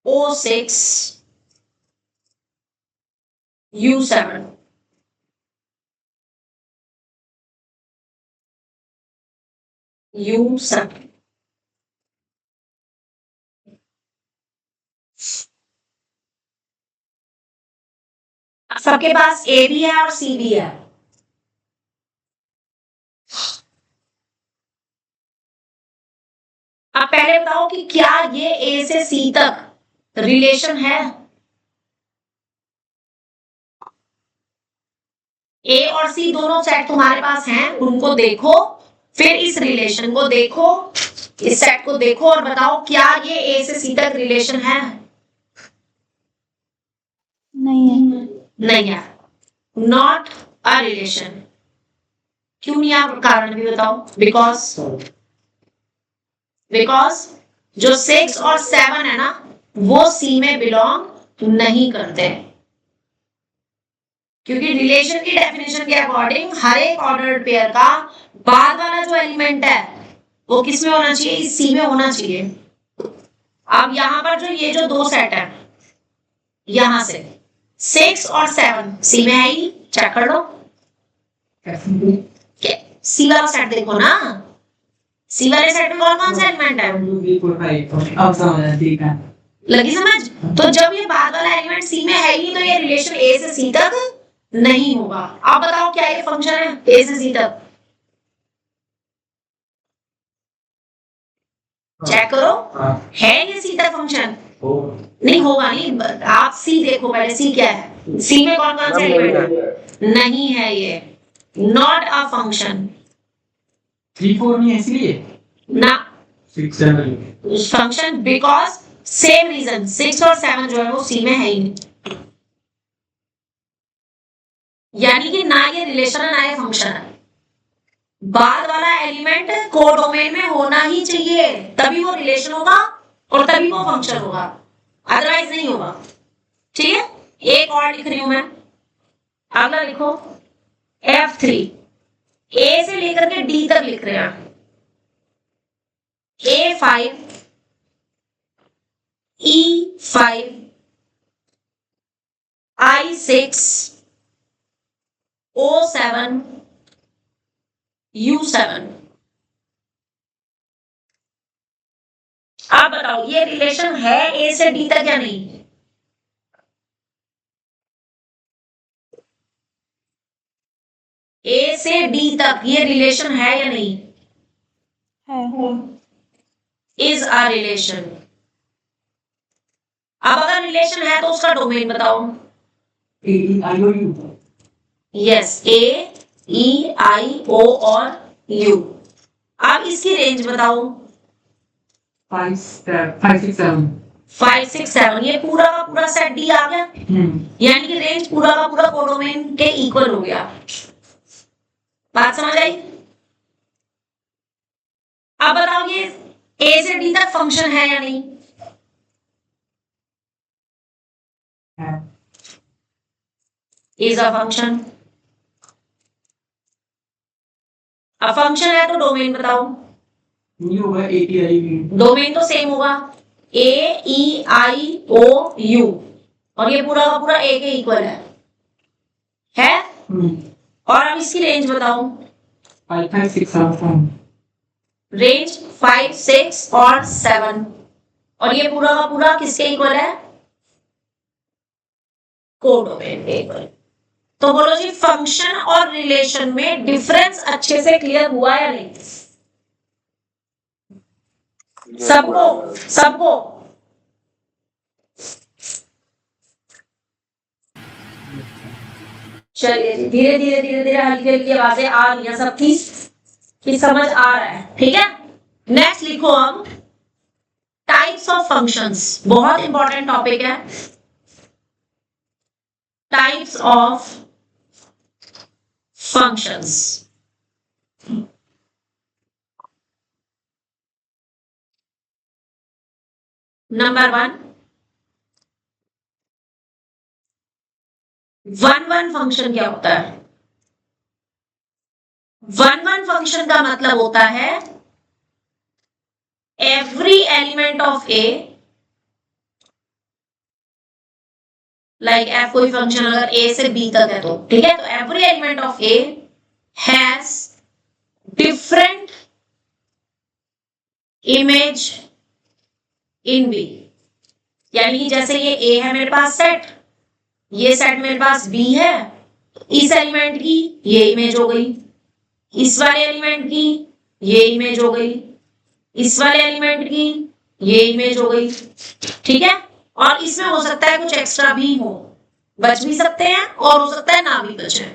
O6 U7। U7। सबके पास ए भी है और सी भी है। अब पहले बताओ कि क्या ये ए से सी तक रिलेशन है? ए और सी दोनों सेट तुम्हारे पास हैं, उनको देखो, फिर इस रिलेशन को देखो, इस सेट को देखो और बताओ क्या ये ए से सी तक रिलेशन है? नहीं है। नहीं है, नॉट अ रिलेशन। क्यों नहीं? आप कारण भी बताओ। बिकॉज जो 6 और 7 है ना, वो सी में बिलोंग नहीं करते, क्योंकि रिलेशन की डेफिनेशन के अकॉर्डिंग हर एक ऑर्डर्ड पेयर का बाद वाला जो एलिमेंट है वो किस में होना चाहिए? इस सी में होना चाहिए। अब यहां पर जो ये जो दो सेट है, यहां से 6 और 7 सी में है ही, चेक कर लो। सी वाला सेट देखो ना, सी वाले सेट में कौन कौन सा एलिमेंट है? अब समझ ठीक है। लगी समझ? तो जब ये बाद वाला एलिमेंट सी में है ही, तो ये रिलेशन ए से सी तक नहीं होगा। आप बताओ क्या ये फंक्शन है ए से सी तक? चेक करो, है ये सी तक फंक्शन? नहीं होगा, नहीं। आप सी देखो पहले, सी क्या है? सी में कौन कौन से एलिमेंट है? नहीं है ये, नॉट अ फंक्शन। 3 4 नहीं है इसलिए ना 6 7 फंक्शन, बिकॉज सेम रीजन, 6 और 7 जो है वो सी में है ही नहीं, यानी कि ना ये रिलेशन है ना ये फंक्शन है। बाद वाला एलिमेंट कोडोमेन में होना ही चाहिए, तभी वो रिलेशन होगा और तभी वो फंक्शन होगा, अदरवाइज नहीं होगा। ठीक है, एक और लिख रही हूं मैं, अगला लिखो F3। ए से लेकर के डी तक लिख रहे हैं। A5 E5 I6 O7 U7। आप बताओ ये रिलेशन है ए से डी तक या नहीं? ए से डी तक ये रिलेशन है या नहीं? है। Is a relation. अब अगर रिलेशन है तो उसका डोमेन बताओ। AEIOU यस, ए ई आई ओ और यू। अब इसकी रेंज बताओ। 5 6 7 5 6 7, ये पूरा का पूरा सेट डी आ गया, यानी कि रेंज पूरा का पूरा कोडोमेन के इक्वल हो गया। बात समझ आई? अब बताओ ये ए से डी तक फंक्शन है या नहीं? Is a function. अब फंक्शन है तो डोमेन बताओ। नहीं होगा ATIV डोमेन तो सेम होगा, ए ई आई ओ यू, और ये पूरा का पूरा ए के इक्वल है? और अब इसकी रेंज बताओ। 5 5 6 7 रेंज 5 6 और 7, और ये पूरा का पूरा किसके इक्वल है? कोडोमेन के इक्वल। तो बोलो जी, फंक्शन और रिलेशन में डिफरेंस अच्छे से क्लियर हुआ या नहीं? सबको चलिए जी, धीरे धीरे हल्की हल्की आवाजें आ रही हैं सबकी, कि समझ आ रहा है। ठीक है, नेक्स्ट लिखो अब टाइप्स ऑफ फंक्शंस। बहुत इंपॉर्टेंट टॉपिक है, types of functions. Number 1 function क्या होता है? 1 फंक्शन का मतलब होता है every element of A, like F कोई फंक्शन अगर ए से बी तक है तो, ठीक है, तो every element of A has different image in B, यानी कि जैसे ये ए है मेरे पास सेट, ये सेट मेरे पास बी है, इस एलिमेंट की ये इमेज हो गई, इस वाले एलिमेंट की ये इमेज हो गई, इस वाले एलिमेंट की ये इमेज हो गई, ठीक है। और इसमें हो सकता है कुछ एक्स्ट्रा भी हो, बच भी सकते हैं और हो सकता है ना भी बचे,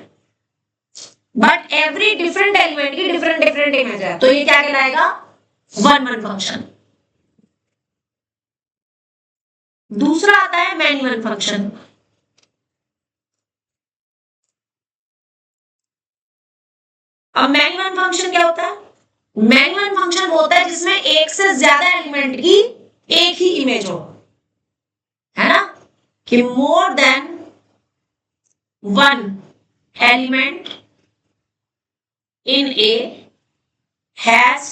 बट एवरी डिफरेंट एलिमेंट की डिफरेंट डिफरेंट इमेज है, तो ये क्या कहलाएगा, वन वन फंक्शन। दूसरा आता है मैनी वन फंक्शन। अब मैनी वन फंक्शन क्या होता है, मैनी वन फंक्शन होता है जिसमें एक से ज्यादा एलिमेंट की एक ही इमेज हो, है ना, कि more than one element in A have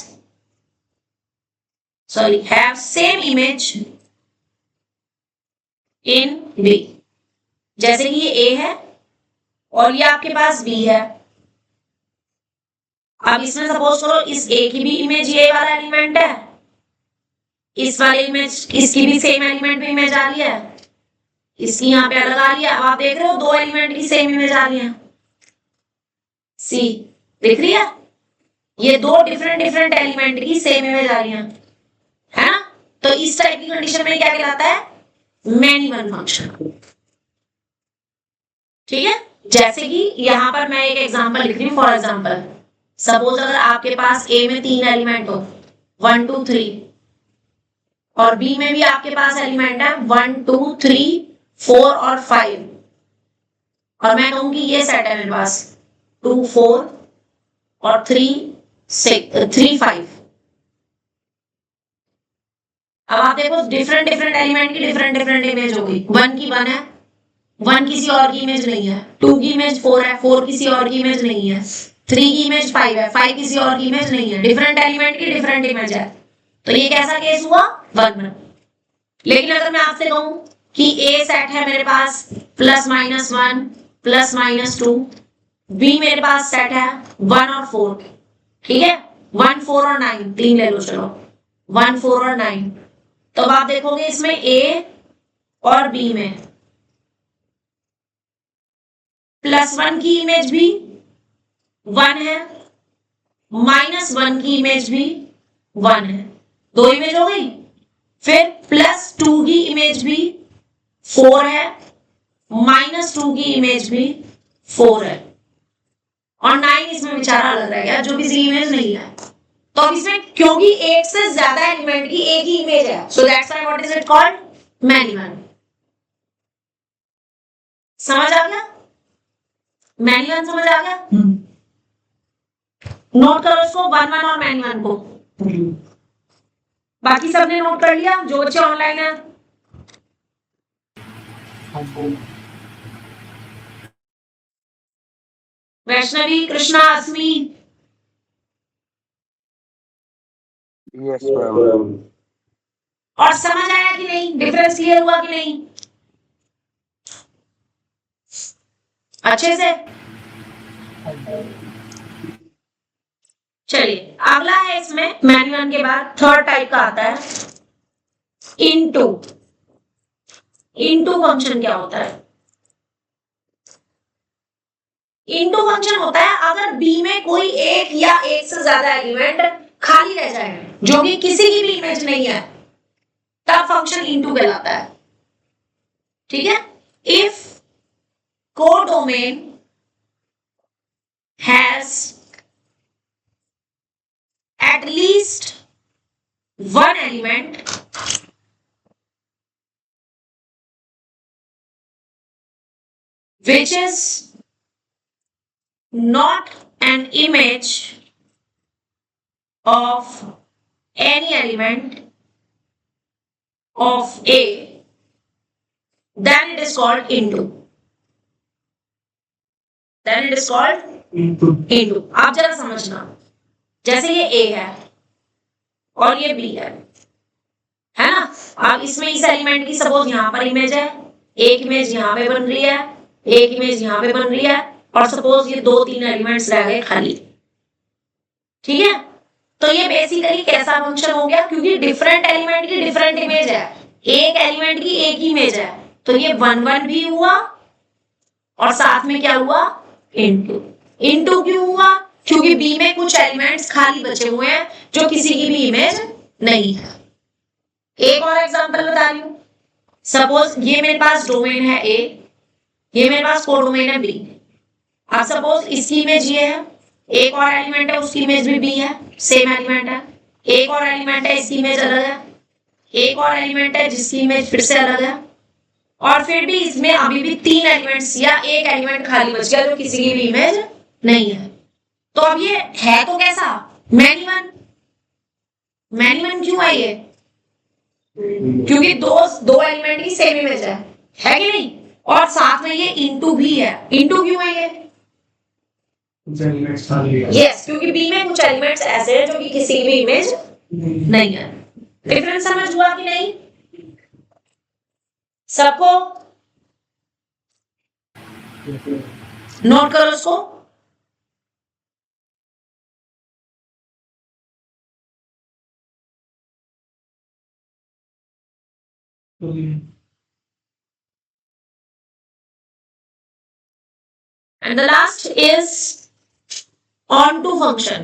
same image in B। जैसे कि ये A है और ये आपके पास B है, अब इसमें सपोज करो इस A की भी इमेज ये वाला एलिमेंट है, इस वाले इमेज इसकी भी सेम एलिमेंट में इमेज आ रही है, इसकी यहाँ पे अलग आ रही है। अब आप देख रहे हो दो एलिमेंट की सेम इमेज आ रही है, सी दिख रही है, ये दो डिफरेंट डिफरेंट एलिमेंट की सेम इमेज आ रही है ना। तो इस टाइप की कंडीशन में क्या कहलाता है, मैनी वन फंक्शन, ठीक है। जैसे कि यहां पर मैं एक एग्जांपल लिख रही हूं, फॉर एग्जांपल सपोज अगर आपके पास ए में 3 एलिमेंट हो 1 2 3 और बी में भी आपके पास एलिमेंट है 1 2 3 4 और 5, और मैं कहूंगी ये सेट है मेरे पास 2 4 और 3 5। अब आप देखो डिफरेंट डिफरेंट एलिमेंट की डिफरेंट डिफरेंट इमेज होगी, 1 की 1 है, 1 किसी और की इमेज नहीं है, 2 की इमेज 4 है, 4 किसी और की इमेज नहीं है, 3 की इमेज 5 है, 5 किसी और की इमेज नहीं है, डिफरेंट एलिमेंट की डिफरेंट इमेज है। तो ये कैसा केस हुआ, 1 1। लेकिन अगर मैं आपसे कहूं कि ए सेट है मेरे पास +-1 +-2, बी मेरे पास सेट है 1 और 4, ठीक है, 1 4 और 9, 3 ले लो चलो, 1 4 और 9। तो अब आप देखोगे इसमें ए और बी में +1 की इमेज भी 1 है, -1 की इमेज भी 1 है, 2 इमेज हो गई। फिर +2 की इमेज भी 4 है, -2 की इमेज भी 4 है, और 9 इसमें बेचारा अलग रह गया जो किसी इमेज नहीं है। तो अब इसमें क्योंकि एक से ज्यादा एलिमेंट की एक ही इमेज है, so that's why what is it called, many one. समझ आ गया, मैनी वन समझ आ गया। नोट करो इसको, 1 1 और मैनी वन को। बाकी सबने नोट कर लिया जो बच्चे ऑनलाइन है। Vaishnavi, Krishna, Asmi, yes ma'am. और समझ आया कि नहीं, डिफरेंस क्लियर हुआ कि नहीं अच्छे से। चलिए अगला है, इसमें मैनी वन के बाद थर्ड टाइप का आता है इनटू। इनटू फंक्शन क्या होता है, इनटू फंक्शन होता है अगर बी में कोई एक या एक से ज्यादा एलिमेंट खाली रह जाए जो कि किसी की भी इमेज नहीं है, तब फंक्शन इनटू कहलाता है, ठीक है। If codomain has at least one element which is not an image of any element of A, then it is called into, then it is called into। आप जरा समझना, जैसे ये A है और ये B है ना। अब इसमें इस एलिमेंट की सपोज यहां पर इमेज है, एक इमेज यहां पे बन रही है, एक इमेज यहां पे बन रही है, और सपोज ये 2 3 एलिमेंट्स रह गए खाली, ठीक है। तो ये बेसिकली कैसा फंक्शन हो गया, क्योंकि डिफरेंट एलिमेंट की डिफरेंट इमेज है, एक एलिमेंट की एक इमेज है, तो ये 1 1 भी हुआ और साथ में क्या हुआ, इनटू। इनटू क्यों हुआ, क्योंकि बी में कुछ एलिमेंट्स खाली बचे हुए हैं जो किसी की भी इमेज नहीं है। एक और एग्जांपल बता रही हूं, सपोज ये मेरे पास डोमेन है ए, ये मेरे पास कोडोमेन है बी। अब सपोज इसकी इमेज ये है, एक और एलिमेंट है उसकी इमेज भी बी है, सेम एलिमेंट है, एक और एलिमेंट है इसकी इमेज अलग है, एक और एलिमेंट है जिसकी इमेज फिर से अलग है, और फिर भी इसमें अभी भी 3 एलिमेंट्स या एक एलिमेंट खाली बच गया जो किसी की भी इमेज नहीं है। तो अब ये है तो कैसा, मैनी वन। मैनी वन क्यों है ये, क्योंकि दो एलिमेंट की सेम इमेज है कि नहीं, और साथ में ये इनटू भी है। इनटू क्यों है ये, कुछ एलिमेंट्स खाली है। यस, क्योंकि बी में कुछ एलिमेंट्स ऐसे हैं जो कि किसी की भी इमेज नहीं है। डिफरेंस समझ हुआ कि नहीं सबको, नोट करो इसको। And the last is onto function.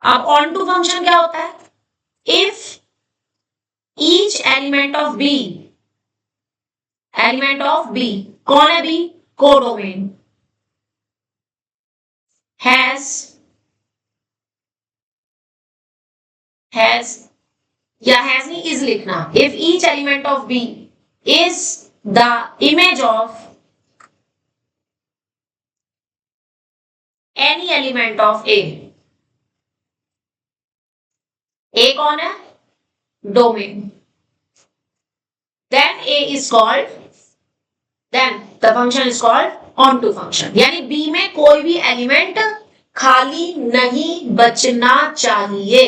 अब onto function क्या होता है, if each element of B कौन है B, कोडोमेन, has या has नहीं is लिखना, if each element of B is the image of any element of A कौन है, domain, then A is called, then the function is called onto function। यानी B में कोई भी एलिमेंट खाली नहीं बचना चाहिए,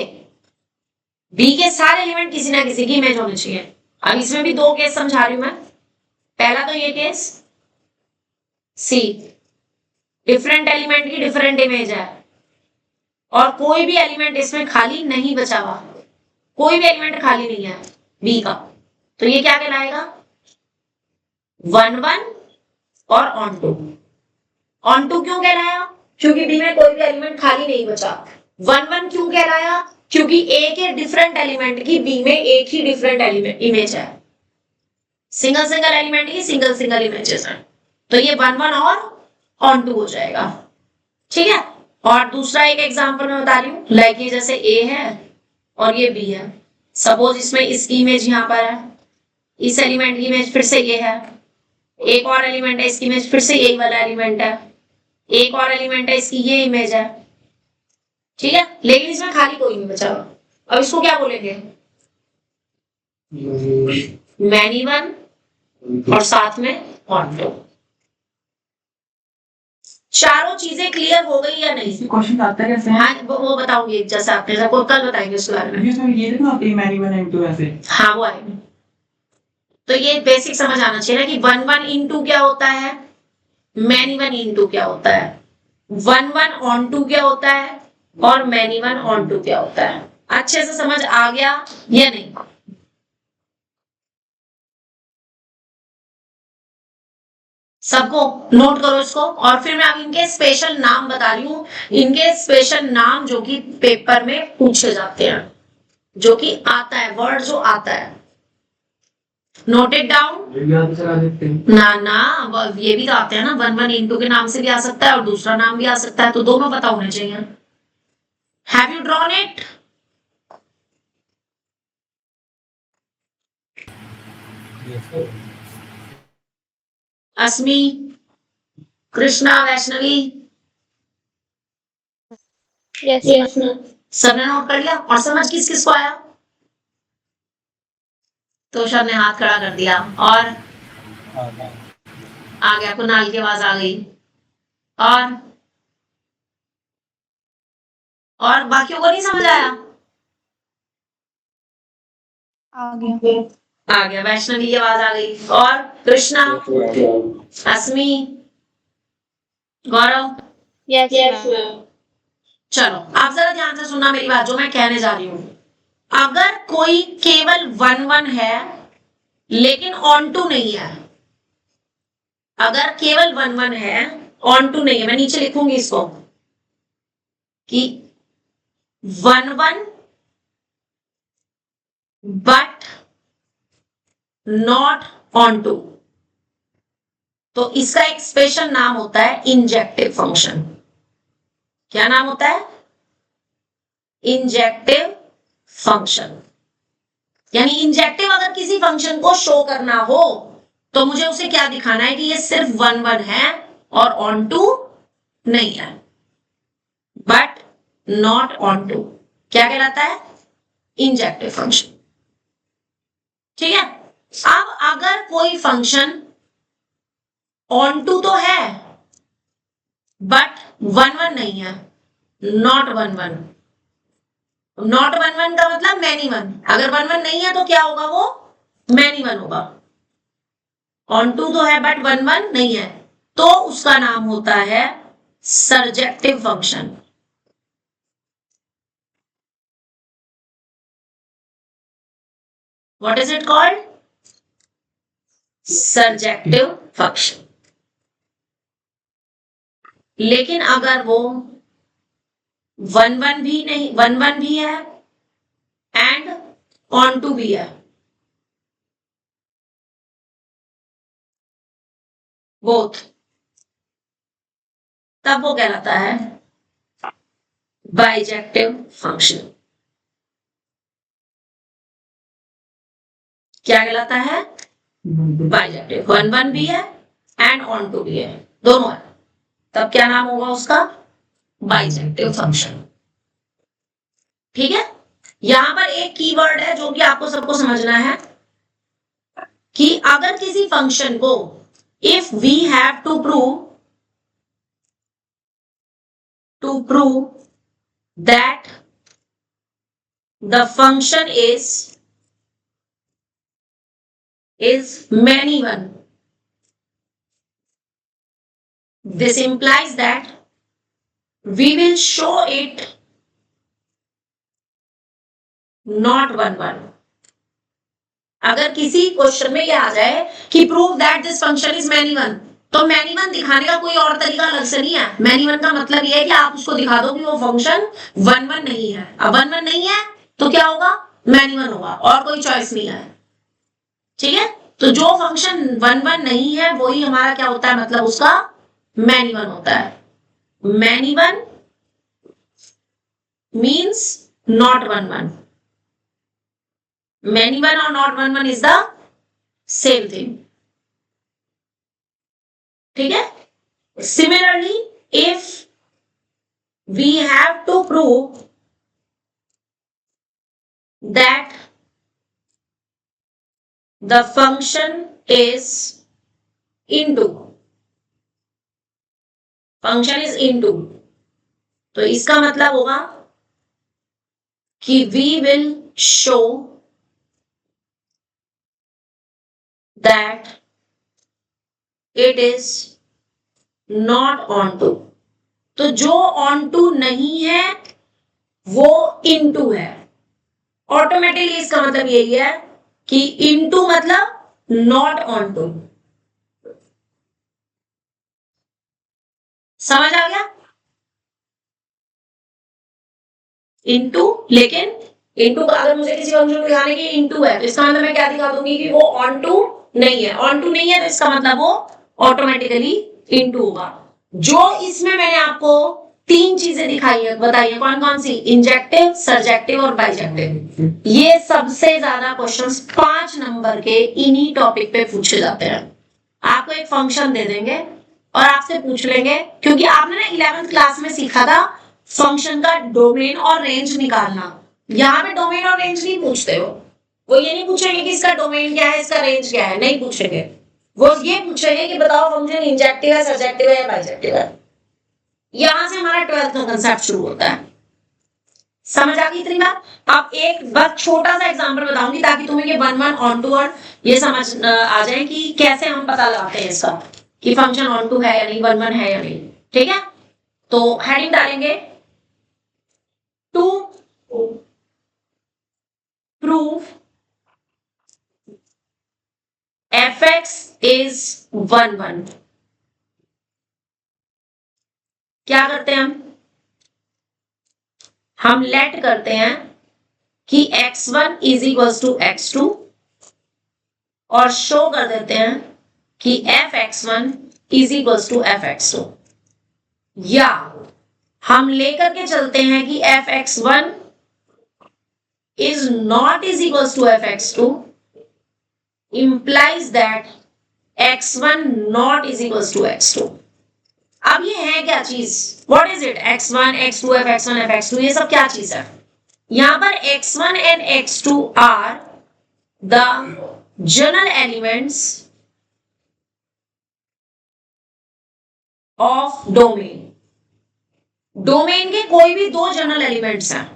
B के सारे एलिमेंट किसी ना किसी की इमेज होनी चाहिए। अब इसमें भी 2 केस समझा रही हूं मैं। पहला तो ये केस सी, डिफरेंट एलिमेंट की डिफरेंट इमेज है और कोई भी एलिमेंट इसमें खाली नहीं बचा हुआ, कोई भी एलिमेंट खाली नहीं है बी का, तो ये क्या कहलाएगा, 1 1 और ऑन टू क्यों कहलाया, क्योंकि बी में कोई भी एलिमेंट खाली नहीं बचा। 1 1 क्यों कहलाया, क्योंकि ए के डिफरेंट एलिमेंट की बी में एक ही डिफरेंट एलिमेंट इमेज है, सिंगल एलिमेंट की सिंगल इमेजेस है, तो ये 1 1 और ऑन टू हो जाएगा। ठीक है, और दूसरा एक एग्जांपल मैं बता रही हूँ, लाइक ये जैसे ए है और ये बी है, सपोज इसमें इसकी इमेज यहाँ पर है, इस एलिमेंट की इमेज फिर से ये है, एक और एलिमेंट है इसकी इमेज फिर से यही वाला एलिमेंट है, एक और एलिमेंट है इसकी ये इमेज है। ठीक है, लेकिन इसमें खाली कोई नहीं बचा। अब इसको क्या बोलेंगे, मैनी वन और साथ में ऑन टू। चारों चीजें क्लियर हो गई या नहीं, क्वेश्चन आता है कैसे, हाँ वो बताऊंगी, जैसे आपने सबको कल बताएंगे उसके बारे में। इसमें ये देखो आप मैनी वन इनटू ऐसे, हाँ वो आएगा, तो ये बेसिक समझ आना चाहिए ना कि 1 1 इनटू क्या होता है, मैनी वन इनटू क्या होता है, 1 1 ऑन टू क्या होता है और मैनी वन ऑन टू क्या होता है। अच्छे से समझ आ गया या नहीं, सबको नोट करो इसको। और फिर मैं अब इनके स्पेशल नाम बता रही हूँ, इनके स्पेशल नाम जो कि पेपर में पूछे जाते हैं, जो कि आता है वर्ड जो आता है, नोट इट डाउन। याद चला देते हैं ना ये भी तो आते हैं ना, 1 1 इनटू के नाम से भी आ सकता है और दूसरा नाम भी आ सकता है, तो दोनों पता होने चाहिए। Have you drawn it, Asmi, Krishna, Vaishnavi, yes सबने नोट कर लिया। और समझ किस किस को आया, तो सर ने हाथ खड़ा कर दिया और आ गया, कुणाल की आवाज आ गई, और बाकियों को नहीं समझ आया, आ गया, वैष्णवी की आवाज आ गई, और कृष्णा, अस्मी, गौरव, Yes, ma'am. चलो आप जरा ध्यान से सुनना मेरी बात जो मैं कहने जा रही हूं। अगर कोई केवल 1 1 है लेकिन ऑन टू नहीं है, अगर केवल 1 1 है ऑन टू नहीं है, मैं नीचे लिखूंगी इसको कि 1 1 बट नॉट ऑन टू, तो इसका एक स्पेशल नाम होता है इंजेक्टिव फंक्शन। क्या नाम होता है? Injective function. यानी इंजेक्टिव अगर किसी फंक्शन को शो करना हो तो मुझे उसे क्या दिखाना है कि ये सिर्फ 1 1 है और ऑन टू नहीं है, बट नॉट ऑन टू। क्या कहलाता है? Injective function. ठीक है। अब अगर कोई फंक्शन ऑन टू तो है बट 1 1 नहीं है, नॉट 1 1, नॉट 1 1 का मतलब मैनी 1। अगर 1 1 नहीं है तो क्या होगा? वो मैनी 1 होगा। ऑन टू तो है बट 1 1 नहीं है, तो उसका नाम होता है surjective function. What is it called? Surjective function. लेकिन अगर वो 1 1 भी नहीं, 1 1 भी है एंड ऑन टू भी है, बोथ, तब वो कहलाता है बाइजेक्टिव फंक्शन। क्या कहलाता है? बाइजेक्टिव। 1 1 भी है एंड ऑन टू भी है, दोनों है, तब क्या नाम होगा उसका? Bijective function. ठीक है। यहां पर एक कीवर्ड है जो कि आपको सबको समझना है कि अगर किसी फंक्शन को if we have to prove that the function is many one, this implies that we will show it not 1 1। अगर किसी क्वेश्चन में ये आ जाए कि prove that this function is many 1, तो मैनी 1 दिखाने का कोई और तरीका अलग से नहीं है। मैनी 1 का मतलब ये है कि आप उसको दिखा दो कि वो फंक्शन 1 1 नहीं है। अब 1 1 नहीं है तो क्या होगा? मैनी 1 होगा, और कोई चॉइस नहीं है। ठीक है। तो जो फंक्शन 1 1 नहीं है वही हमारा क्या होता है? मतलब उसका मैनी 1 होता है। Many 1 means not 1 1। मैनी 1 और not 1 1 is the same thing. ठीक है। Similarly if we have to prove that the function is into, function is into, तो इसका मतलब होगा कि we will show that it is not onto। तो जो onto नहीं है वो into है। ऑटोमेटिकली इसका मतलब यही है कि इनटू मतलब नॉट ऑन टू। समझ आ गया? इनटू, लेकिन इनटू अगर मुझे किसी फंक्शन को दिखाने की इनटू है तो इसका मतलब मैं क्या दिखा दूंगी कि वो ऑन टू नहीं है। ऑन टू नहीं है तो इसका मतलब वो ऑटोमेटिकली इनटू होगा। जो इसमें मैंने आपको 3 चीजें दिखाई है, बताइए कौन कौन सी? इंजेक्टिव, सर्जेक्टिव और बाइजेक्टिव। ये सबसे ज्यादा क्वेश्चंस 5 नंबर के इन्हीं टॉपिक पे पूछे जाते हैं। आपको एक फंक्शन दे देंगे और आपसे पूछ लेंगे, क्योंकि आपने ना 11th क्लास में सीखा था फंक्शन का डोमेन और रेंज निकालना। यहाँ पे डोमेन और रेंज नहीं पूछते हो। वो ये नहीं पूछेंगे कि इसका डोमेन क्या है, इसका रेंज क्या है, नहीं पूछेंगे। वो ये पूछेंगे कि बताओ फंक्शन इंजेक्टिव है, सर्जेक्टिव है या बाइजेक्टिव है। यहां से हमारा 12th का कंसेप्ट शुरू होता है। समझ आ गई इतनी बात? अब एक बात छोटा सा एग्जांपल बताऊंगी ताकि तुम्हें ये 1 1 ऑन टू और ये समझ आ जाए कि कैसे हम पता लगाते हैं इसका कि फंक्शन ऑन टू है या नहीं, 1 1 है या नहीं। ठीक है। तो हेडिंग डालेंगे टू प्रूव fx इज 1 1। क्या करते हैं हम लेट करते हैं कि x1 is equal to x2 और शो कर देते हैं कि fx1 is equal to fx2, या हम लेकर के चलते हैं कि fx1 is not is equals to fx2 implies that x1 not is equals to x2। अब ये है क्या चीज? What is it? x1, x2, fx1, fx2, ये सब क्या चीज है? यहां पर x1 and x2 are the general elements of domain। Domain के कोई भी दो जनरल एलिमेंट्स हैं,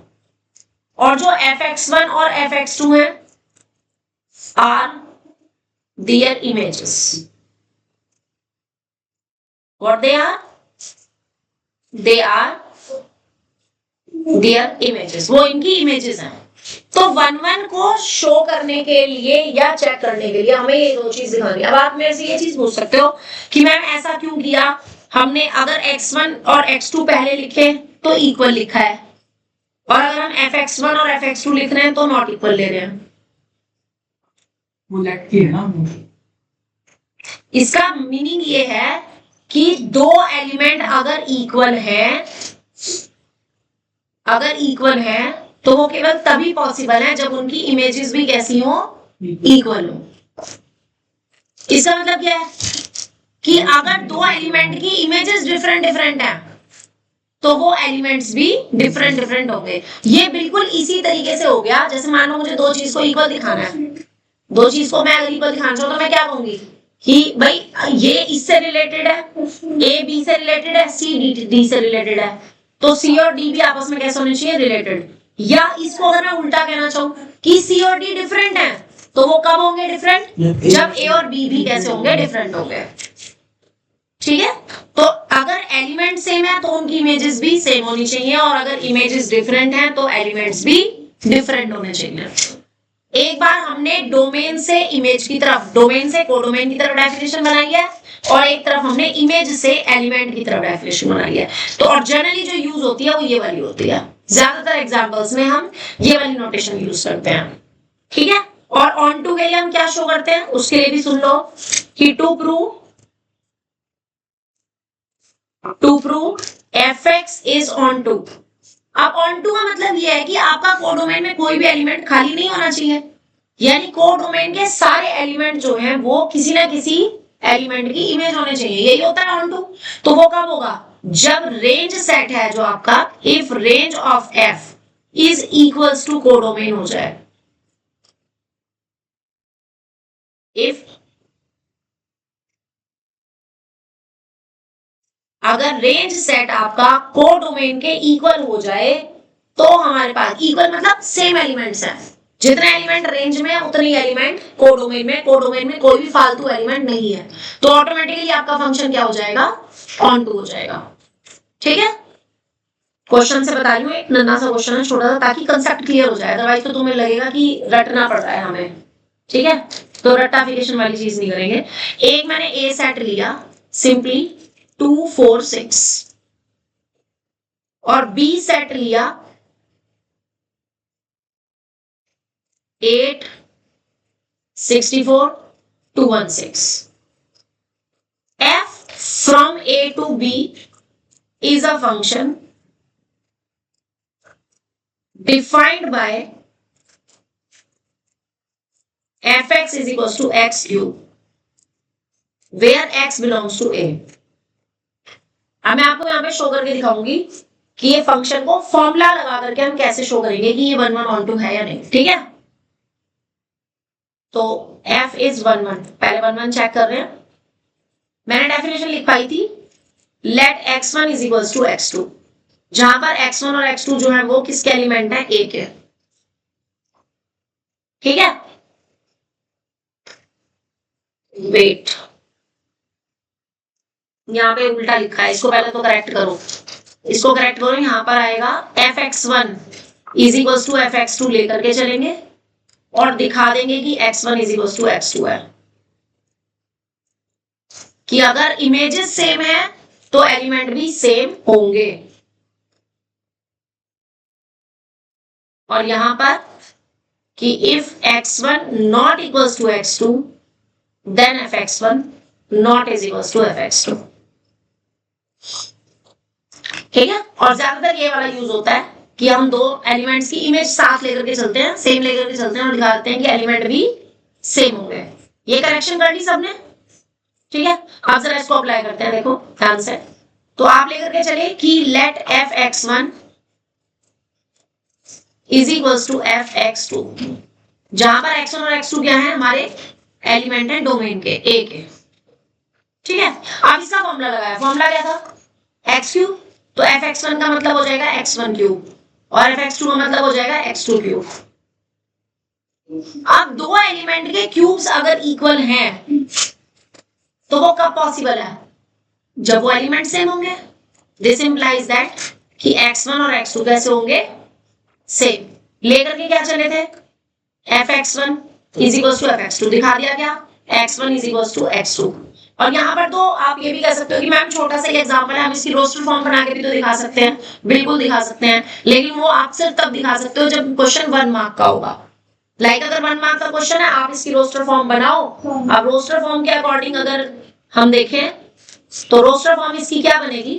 और जो fx1 और fx2 हैं are their images। What they are? They are their images। वो इनकी images हैं। तो 1 1 को शो करने के लिए या चेक करने के लिए हमें ये दो चीज दिखानी है। अब आप मेरे से ये चीज पूछ सकते हो कि मैम ऐसा क्यों किया हमने? अगर x1 और x2 पहले लिखे तो इक्वल लिखा है, और अगर हम fx1 और fx2 लिख रहे हैं तो नॉट इक्वल ले रहे हैं। वो लेट की है ना। इसका मीनिंग ये है कि दो एलिमेंट अगर इक्वल है तो वो केवल तभी पॉसिबल है जब उनकी इमेजेस भी कैसी हो? इक्वल हो। इसका मतलब क्या है कि अगर दो एलिमेंट की इमेजेस डिफरेंट हैं तो वो एलिमेंट्स भी डिफरेंट होंगे। ये बिल्कुल इसी तरीके से हो गया जैसे मान लो मुझे दो चीज को इक्वल दिखाना है, दो चीज को मैं अगर इक्वल दिखाना चाहूँ तो मैं क्या कहूंगी कि भाई ये इससे रिलेटेड है, ए बी से रिलेटेड है, सी डी से रिलेटेड है, तो सी और डी भी आपस में कैसे होने चाहिए? रिलेटेड। या इसको अगर मैं उल्टा कहना चाहूँ कि सी और डी डिफरेंट है तो वो कब होंगे डिफरेंट? जब ए और बी भी कैसे होंगे? डिफरेंट होंगे। ठीक है, तो अगर एलिमेंट सेम है तो उनकी इमेजेस भी सेम होनी चाहिए, और अगर इमेजेस डिफरेंट हैं तो एलिमेंट्स भी डिफरेंट होने चाहिए। एक बार हमने डोमेन से इमेज की तरफ, डोमेन से कोडोमेन की तरफ डेफिनेशन बनाई है, और एक तरफ हमने इमेज से एलिमेंट की तरफ डेफिनेशन बनाई है। तो और जनरली जो यूज होती है वो ये वाली होती है, ज्यादातर एग्जांपल्स में हम ये वाली नोटेशन यूज करते हैं। ठीक है, और ऑन टू के लिए हम क्या शो करते हैं उसके लिए भी सुन लो कि to prove fx is on 2। अब ऑन टू का मतलब ये है कि आपका कोडोमेन में कोई भी एलिमेंट खाली नहीं होना चाहिए, यानी कोडोमेन के सारे एलिमेंट जो हैं वो किसी ना किसी एलिमेंट की इमेज होने चाहिए। यही होता है ऑन टू। तो वो कब होगा? जब रेंज सेट है जो आपका, if range of f is equals to codomain हो जाए। इफ अगर रेंज सेट आपका कोडोमेन के इक्वल हो जाए तो हमारे पास इक्वल मतलब सेम एलिमेंट्स हैं, जितने एलिमेंट रेंज में उतने एलिमेंट कोडोमेन में कोई भी फालतू एलिमेंट नहीं है, तो ऑटोमेटिकली आपका फंक्शन क्या हो जाएगा? ऑन टू हो जाएगा। ठीक है, क्वेश्चन से बता रही हूँ, एक नन्हा सा क्वेश्चन है छोटा सा, ताकि कंसेप्ट क्लियर हो जाए, अदरवाइज तो तुम्हें लगेगा कि रटना पड़ रहा है हमें। ठीक है, तो रट्टाफिकेशन वाली चीज नहीं करेंगे। एक मैंने ए सेट लिया सिंपली 2 4 6, और बी सेट लिया 8 64 216। f from a to b is a function defined by fx is equals to x cube where x belongs to a। अब मैं आपको यहाँ पे शो करके दिखाऊंगी कि ये फंक्शन को फॉर्मूला लगा करके हम कैसे शो करेंगे कि ये 1 1 ऑन टू है या नहीं। ठीक है, तो f is 1 1, पहले 1 1 चेक कर रहे हैं। मैंने डेफिनेशन लिख पाई थी late x1 is equals to x2, जहां पर x1 और x2 जो है वो किसके एलिमेंट है? a के। ठीक है, वेट, यहां पे उल्टा लिखा है, इसको पहले तो करेक्ट करो। इसको करेक्ट करो, यहाँ पर आएगा fx1 is equals to fx2 लेकर के चलेंगे और दिखा देंगे कि x1 is equals to x2 है। कि अगर इमेजेस सेम है तो एलिमेंट भी सेम होंगे। और यहां पर कि if x1 not equals to x2 then fx1 not is equals to fx2। ठीक है, और ज्यादातर ये वाला यूज होता है कि हम दो एलिमेंट्स की इमेज साथ लेकर के चलते हैं, सेम लेकर के चलते हैं और दिखाते हैं कि एलिमेंट भी सेम होंगे। ये करेक्शन कर ली सबने? ठीक है, आप जरा इसको अप्लाई करते हैं, देखो ध्यान से। तो आप लेकर के चले कि late fx1 is equals to fx2, जहां पर x1 और x2 क्या है, हमारे एलिमेंट है डोमेन के ए के। ठीक है, अब इसका फॉर्मूला लगाया, फॉर्मूला क्या था, x क्यूब, तो fx1 का मतलब हो जाएगा x1 क्यूब और fx2 का मतलब हो जाएगा x2 क्यूब। अब दो एलिमेंट के क्यूब्स अगर इक्वल हैं तो वो कब पॉसिबल है, जब वो एलिमेंट सेम होंगे। दिस इंप्लाइज दैट कि x1 और x2 कैसे होंगे, सेम। लेकर के क्या चले थे, fx1 is equals to fx2, दिखा दिया क्या, x1 is equals to x2। और यहाँ पर तो आप ये भी कह सकते हो कि मैम छोटा सा एग्जांपल है, हम इसकी रोस्टर फॉर्म बना के भी तो दिखा सकते हैं, बिल्कुल दिखा सकते हैं, लेकिन वो आप सिर्फ तब दिखा सकते हो जब क्वेश्चन 1 मार्क का होगा। लाइक अगर 1 मार्क का क्वेश्चन है, आप इसकी रोस्टर फॉर्म बनाओ। अब रोस्टर फॉर्म के अकॉर्डिंग अगर हम देखें तो रोस्टर फॉर्म इसकी क्या बनेगी,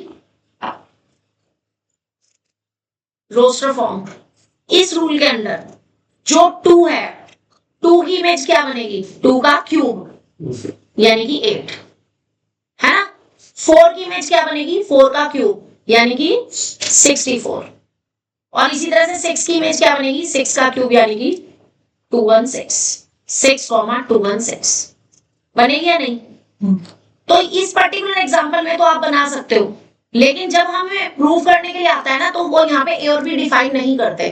रोस्टर फॉर्म इस रूल के अंडर जो 2 है, 2 की इमेज क्या बनेगी, 2 का क्यूब यानी कि 8 है ना। 4 की इमेज क्या बनेगी, 4 का क्यूब यानी कि 64। और इसी तरह से 6 की इमेज क्या बनेगी, 6 का क्यूब यानी कि 216, 6,216 बनेगी या नहीं। तो इस पर्टिकुलर एग्जांपल में तो आप बना सकते हो, लेकिन जब हमें प्रूव करने के लिए आता है ना, तो वो यहाँ पे ए और बी डिफाइन नहीं करते,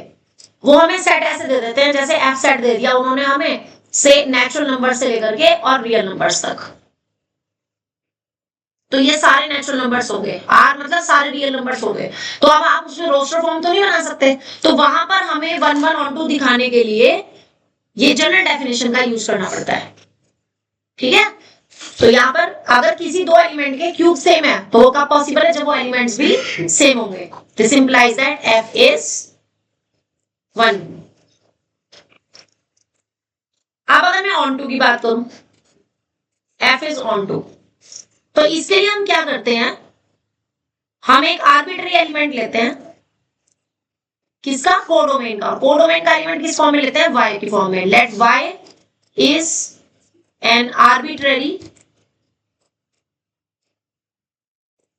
वो हमें सेट ऐसे दे देते हैं, जैसे एफ सेट दे दिया उन्होंने हमें, से नेचुरल नंबर से लेकर के और रियल नंबर्स तक। तो ये सारे नेचुरल नंबर्स हो गए, आर मतलब सारे रियल नंबर्स हो गए। तो अब आप उसमें रोस्टर फॉर्म तो नहीं बना सकते, तो वहां पर हमें 1 1 on 2 दिखाने के लिए ये जनरल डेफिनेशन का यूज करना पड़ता है। ठीक है, तो यहाँ पर अगर किसी दो एलिमेंट के क्यूब सेम है तो वो कब पॉसिबल है, जब वो एलिमेंट्स भी सेम होंगे। This implies that f is 1। अब अगर मैं on 2 की बात करूं, f is on 2, तो इसके लिए हम क्या करते हैं, हम एक आर्बिट्ररी एलिमेंट लेते हैं, किसका, कोडोमेन का। कोडोमेन का एलिमेंट किस फॉर्म में लेते हैं, y की फॉर्म में। लेट y is an arbitrary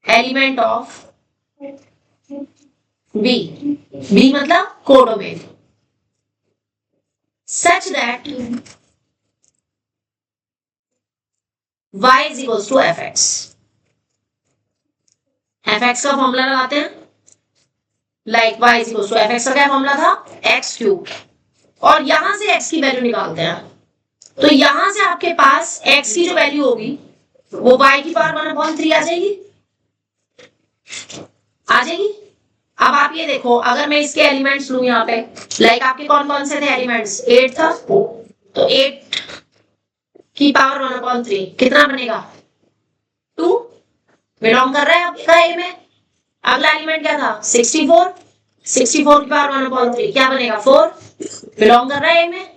element of B, B मतलब codomain, such that y is equals to fx। fx का फॉर्मूला लगाते हैं, like y is equals to fx का क्या फॉर्मूला था, x क्यूब, और यहां से x की वैल्यू निकालते हैं। तो यहां से आपके पास x की जो वैल्यू होगी वो y की पावर 1/3 आ जाएगी, आ जाएगी। अब आप ये देखो, अगर मैं इसके एलिमेंट्स लूं यहाँ पे, लाइक आपके कौन कौन से थे एलिमेंट्स, 8 था, तो 8 की पावर 1/3 कितना बनेगा, 2 बिलोंग कर रहा है आपका ए में। अगला एलिमेंट क्या था, 64, 64 की पावर 1/3 क्या बनेगा, 4 बिलोंग कर रहा है ए में।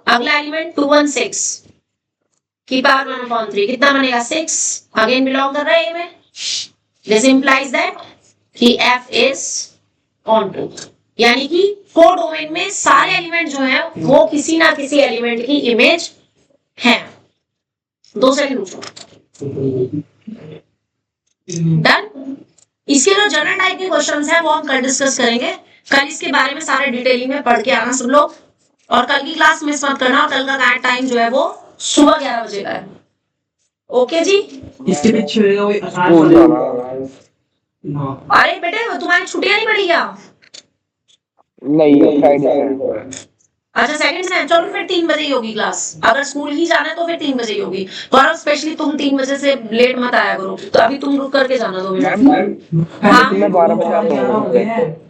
अगला एलिमेंट 216 की पावर 1/3 कितना बनेगा, 6 अगेन बिलोंग कर रहा है ए में। दिस इंप्लाइज दैट कि f is on 2, यानी कि कोडोमेन में सारे एलिमेंट जो हैं वो किसी ना किसी एलिमेंट की इमेज है। 2 सेकंड रुको, डन। इसके जो जनरल टाइप के क्वेश्चंस हैं वो हम कल डिस्कस करेंगे। कल इसके बारे में सारे डिटेलिंग में पढ़ के आना सब लोग, और कल की क्लास मिस मत करना। कल का टाइम जो है वो सुबह 11 बजे का है। ओके जी, इसके पीछे कोई आसान स्कूल वाले- जाना ना अरे बेटे तुम्हारी छुट्टियां नहीं पड़ी क्या? नहीं, फ्राइडे अच्छा सेकंड से है, चलो फिर 3 बजे ही होगी क्लास। अगर स्कूल ही जाना है तो फिर 3 बजे ही होगी। गौरव स्पेशली तुम 3 बजे से लेट मत आया करो, तो अभी तुम रुक करके जाना 2 मिनट। मैम हाँ मैं 12 बजे आता हूँ। हो गया है